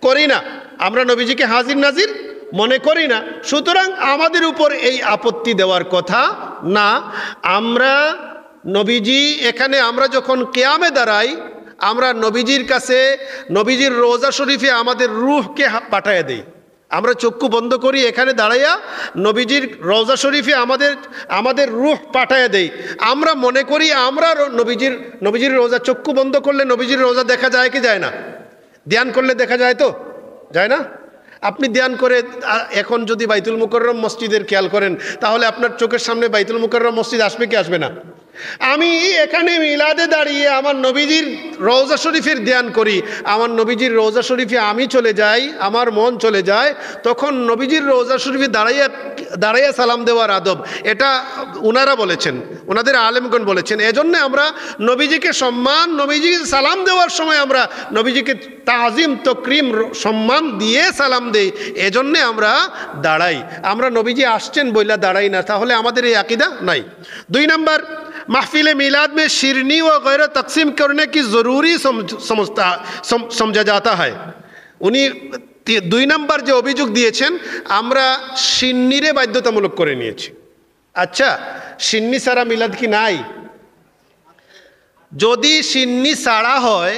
করি না, আমরা নবীজিকে হাজির নাজির মনে করি না, সুতরাং আমাদের উপর এই আপত্তি দেওয়ার কথা না। আমরা নবীজি এখানে আমরা যখন কিয়ামে দাঁড়াই, আমরা নবীজির কাছে, নবীজির রোজা শরীফে আমাদের রূহকে পাঠায় দেই। আমরা চক্ষু বন্ধ করি, এখানে দাঁড়াইয়া নবীজির রওজা শরীফে আমাদের রূহ পাঠায় দেই। আমরা মনে করি আমরা নবীজির রোজা, চক্ষু বন্ধ করলে নবীজির রোজা দেখা যায় কি যায় না? ধ্যান করলে দেখা যায় তো? যায় না? আপনি ধ্যান করে এখন যদি বাইতুল মুকাররম মসজিদের খেয়াল করেন তাহলে আপনার চোখের সামনে বাইতুল মুকাররম মসজিদ আসবে কি আসবে না? আমি এখানে মিলাদে দাঁড়িয়ে আমার নবীজির রওজা শরীফের ধ্যান করি, আমার নবীজির রওজা শরীফে আমি চলে যাই, আমার মন চলে যায়, তখন নবীজির রওজা শরীফে দাঁড়াইয়া সালাম দেওয়ার আদব, এটা ওনারা বলেছেন, ওনাদের আলেমগণ বলেছেন। এজন্য আমরা নবীজিকে সম্মান, নবীজিকে সালাম দেওয়ার সময় আমরা নবীজিকে তাজিম তকরিম সম্মান দিয়ে সালাম দেই, এজন্যে আমরা দাঁড়াই। আমরা নবীজি আসছেন বইলা দাঁড়াই না, তাহলে আমাদের এই আকীদা নাই। 2 নম্বর, महफिल मिलाद में शिरनी व गैर तकसीम करने की ज़रूरी समझा जाता है। উনি 2 নম্বর যে অভিযোগ দিয়েছেন, আমরা সিন্নিরে বাধ্যতামূলক করে নিয়েছি। আচ্ছা, সিন্নি ছাড়া মিলাদ কি নাই? যদি সিন্নি ছাড়া হয়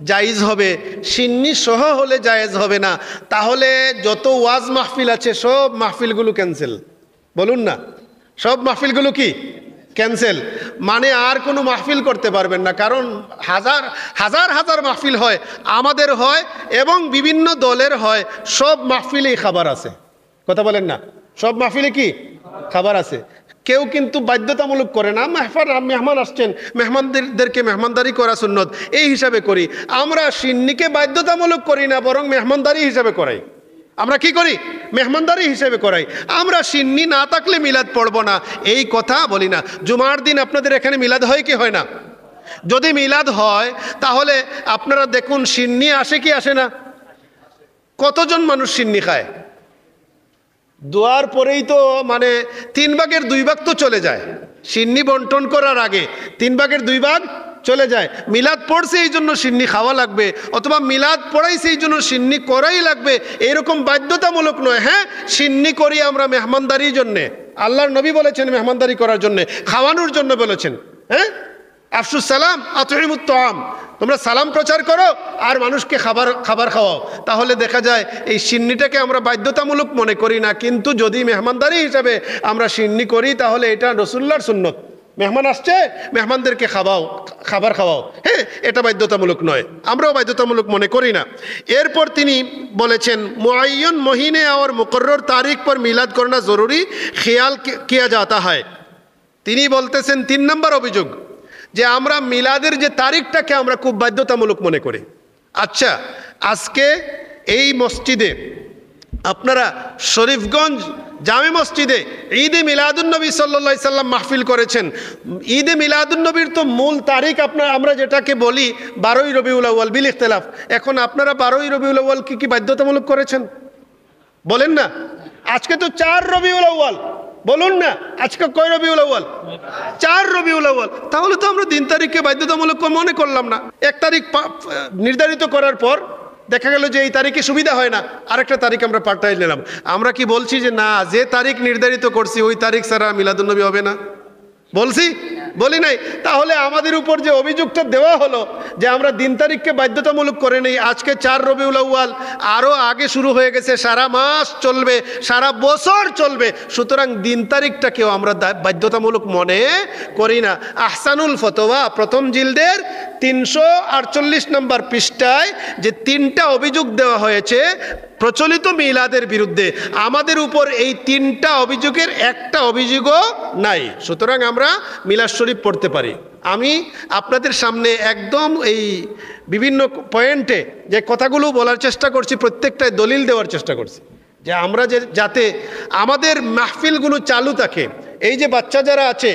জায়েজ হবে, সিন্নি সহ হলে জায়েজ হবে না। তাহলে যত ওয়াজ মাহফিল আছে সব মাহফিলগুলো ক্যান্সেল। বলুন না, সব মাহফিলগুলো কি ক্যান্সেল? মানে আর কোনো মাহফিল করতে পারবেন না, কারণ হাজার মাহফিল হয়, আমাদের হয় এবং বিভিন্ন দলের হয়, সব মাহফিলেই খাবার আছে। কথা বলেন না, সব মাহফিলে কি খাবার আছে। কেউ কিন্তু বাধ্যতামূলক করে না। মেহমান আসছেন, মেহমানদেরকে মেহমানদারি করা সুন্নত, এই হিসাবে করি। আমরা সিন্নিকে বাধ্যতামূলক করি না, বরং মেহমানদারি হিসাবে করাই। আমরা কি করি? মেহমানদারি হিসেবে করাই। আমরা সিন্নি না থাকলে মিলাদ পড়ব না, এই কথা বলি না। জুমার দিন আপনাদের এখানে মিলাদ হয় কি হয় না? যদি মিলাদ হয় তাহলে আপনারা দেখুন সিন্নি আসে কি আসে না? কতজন মানুষ সিন্নি খায়? দোয়ার পরেই তো মানে 3/2 তো চলে যায়। সিন্নি বন্টন করার আগে 3/2 চলে যায়। মিলাদ পড়ছে এই জন্য সিন্নি খাওয়া লাগবে, অথবা মিলাদ পড়াইছে এই জন্য সিন্নি করাই লাগবে, এরকম বাধ্যতামূলক নয়। হ্যাঁ, সিন্নি করি আমরা মেহমানদারির জন্যে, আল্লাহর নবী বলেছেন মেহমানদারি করার জন্যে, খাওয়ানোর জন্য বলেছেন। হ্যাঁ, আফসুস সালাম আতইমুত তাআম, তোমরা সালাম প্রচার করো আর মানুষকে খাবার খাওয়াও। তাহলে দেখা যায় এই সিন্নিটাকে আমরা বাধ্যতামূলক মনে করি না, কিন্তু যদি মেহমানদারি হিসাবে আমরা সিন্নি করি তাহলে এটা রাসূলুল্লাহর সুন্নত। মেহমান আসছে, মেহমানদেরকে খাবার খাওয়াও। হ্যাঁ, এটা বাধ্যতামূলক নয়, আমরাও বাধ্যতামূলক মনে করি না। এরপর তিনি বলেছেন মুআয়্যান মহিনে और मुकर्रर तारीख पर मिलाद करना ज़रूरी ख्याल किया जाता है। তিনি বলতেছেন 3 নম্বর অভিযোগ যে আমরা মিলাদের যে তারিখটাকে আমরা খুব বাধ্যতামূলক মনে করি। আচ্ছা, আজকে এই মসজিদে আপনারা শরীফগঞ্জ জামে মসজিদে ঈদে মিলাদুন্নবী সাল্লাল্লাহু আলাইহি সাল্লাম মাহফিল করেছেন। ঈদে মিলাদুন্নবীর তো মূল তারিখ আমরা যেটাকে বলি 12ই রবিউল আউয়াল বিল ইখতিলাফ। এখন আপনারা 12ই রবিউল আউয়াল কি বাধ্যতামূলক করেছেন? বলেন না। আজকে তো 4 রবিউল আউয়াল, বলুন না আজকে কয় রবিউল আউয়াল? 4 রবিউল আউয়াল। তাহলে তো আমরা 3 তারিখকে বাধ্যতামূলক মনে করলাম না। 1 তারিখ নির্ধারিত করার পর দেখা গেল যে এই তারিখে সুবিধা হয় না, আরেকটা তারিখ আমরা পাল্টাই নিলাম। আমরা কি বলছি যে না, যে তারিখ নির্ধারিত করছি ওই তারিখ ছাড়া মিলাদুন্নবী হবে না? বলছি? বলি নাই। তাহলে আমাদের উপর যে অভিযোগটা দেওয়া হলো যে আমরা দিন তারিখকে বাধ্যতামূলক করে নেই, আজকে 4 রবিউল আউয়াল, আরও আগে শুরু হয়ে গেছে, সারা মাস চলবে, সারা বছর চলবে, সুতরাং দিন তারিখটাকেও আমরা বাধ্যতামূলক মনে করি না। আহসানুল ফতোয়া প্রথম জিলদের 348 নম্বর পৃষ্ঠায় যে 3টা অভিযোগ দেওয়া হয়েছে প্রচলিত মিলাদের বিরুদ্ধে, আমাদের উপর এই 3টা অভিযোগের একটা অভিযোগও নাই। সুতরাং আমরা মিলাদ শরীফ পড়তে পারি। আমি আপনাদের সামনে একদম এই বিভিন্ন পয়েন্টে যে কথাগুলো বলার চেষ্টা করছি প্রত্যেকটায় দলিল দেওয়ার চেষ্টা করছি যে আমরা যাতে আমাদের মাহফিলগুলো চালু থাকে। এই যে বাচ্চা যারা আছে,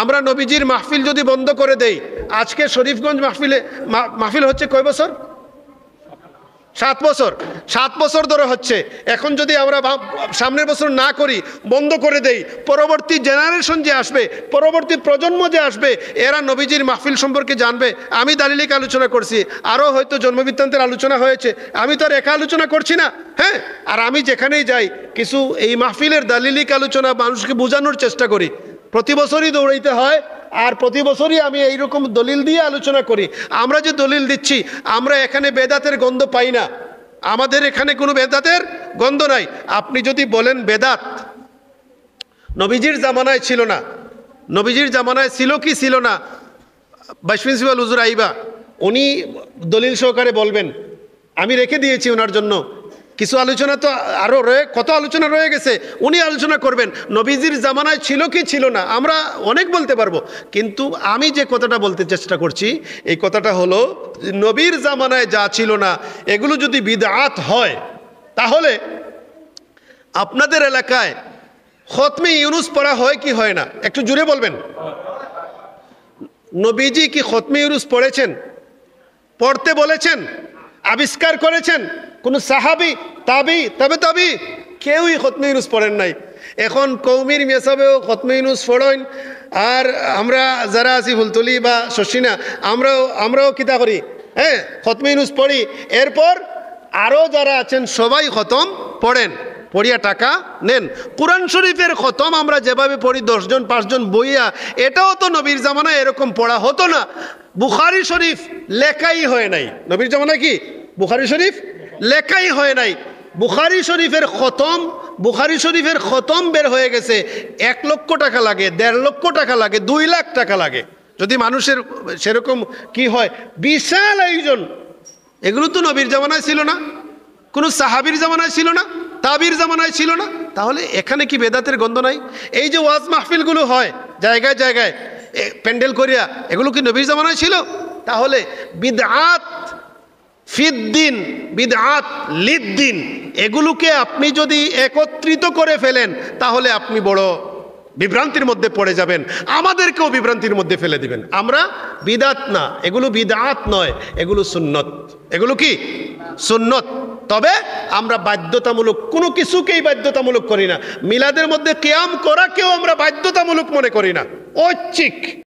আমরা নবীজির মাহফিল যদি বন্ধ করে দেই, আজকে শরীফগঞ্জ মাহফিল হচ্ছে কয় বছর? 7 বছর। 7 বছর ধরে হচ্ছে। এখন যদি আমরা সামনের বছর না করি, বন্ধ করে দেই, পরবর্তী জেনারেশন যে আসবে, পরবর্তী প্রজন্ম যে আসবে, এরা নবীজির মাহফিল সম্পর্কে জানবে। আমি দালিলিক আলোচনা করছি, আরও হয়তো জন্মবৃত্তান্তের আলোচনা হয়েছে, আমি তো আর একা আলোচনা করছি না। হ্যাঁ, আর আমি যেখানেই যাই কিছু এই মাহফিলের দালিলিক আলোচনা মানুষকে বোঝানোর চেষ্টা করি। প্রতি বছরই দৌড়াইতে হয়, আর প্রতি বছরই আমি এইরকম দলিল দিয়ে আলোচনা করি। আমরা যে দলিল দিচ্ছি, আমরা এখানে বেদাতের গন্ধ পাই না, আমাদের এখানে কোনো বেদাতের গন্ধ নাই। আপনি যদি বলেন বেদাত নবীজির জামানায় ছিল না, নবীজির জামানায় ছিল কি ছিল না, ভাইস প্রিন্সিপাল হুজুর আইবা, উনি দলিল সহকারে বলবেন। আমি রেখে দিয়েছি ওনার জন্য কিছু আলোচনা, তো আরও কত আলোচনা রয়ে গেছে, উনি আলোচনা করবেন নবীজির জামানায় ছিল কি ছিল না। আমরা অনেক বলতে পারবো, কিন্তু আমি যে কথাটা বলতে চেষ্টা করছি এই কথাটা হলো নবীর জামানায় যা ছিল না এগুলো যদি বিদআত হয়, তাহলে আপনাদের এলাকায় খতমে ইউনুস পড়া হয় কি হয় না? একটু জুড়ে বলবেন। নবীজি কি খতমে ইউনুস পড়েছেন? পড়তে বলেছেন? আবিষ্কার করেছেন? কোন সাহাবি, তাবি কেউই খতমে ইউনুস পড়েন নাই। এখন কৌমির মেসাবেও খতমে ইউনুস পড়েন, আর আমরা যারা আছি ফুলতলি বা শশিনা, আমরাও কিতা করি? হ্যাঁ, খতমে ইউনুস পড়ি। এরপর আরও যারা আছেন সবাই খতম পড়েন, পড়িয়া টাকা নেন। কুরআন শরীফের খতম আমরা যেভাবে পড়ি 10 জন 5 জন বইয়া, এটাও তো নবীর জামানায় এরকম পড়া হতো না। বুখারী শরীফ লেখাই হয় নাই নবীর জামানায়। কি বুখারী শরীফ লেখাই হয় নাই? বুখারী শরীফের খতম বের হয়ে গেছে 1 লক্ষ টাকা লাগে, 1.5 লক্ষ টাকা লাগে, 2 লাখ টাকা লাগে। যদি মানুষের সেরকম কি হয়, বিশাল আয়োজন। এগুলো তো নবীর জামানায় ছিল না, কোনো সাহাবীর জামানায় ছিল না, তাবির জামানায় ছিল না। তাহলে এখানে কি বেদাতের গন্ধ নাই? এই যে ওয়াজ মাহফিলগুলো হয় জায়গায় জায়গায় প্যান্ডেল করিয়া, এগুলো কি নবীর জামানায় ছিল? তাহলে বিদআত ফিদ্দিন, বিদআত লিদ্দিন, এগুলোকে আপনি যদি একত্রিত করে ফেলেন তাহলে আপনি বড় বিভ্রান্তির মধ্যে পড়ে যাবেন, আমাদেরকেও বিভ্রান্তির মধ্যে ফেলে দিবেন। আমরা বিদআত না, এগুলো বিদআত নয়, এগুলো সুন্নত। এগুলো কি সুন্নত। তবে আমরা বাধ্যতামূলক কোনো কিছুকেই বাধ্যতামূলক করি না। মিলাদের মধ্যে কিয়াম করাকেও আমরা বাধ্যতামূলক মনে করি না, ঐচ্ছিক।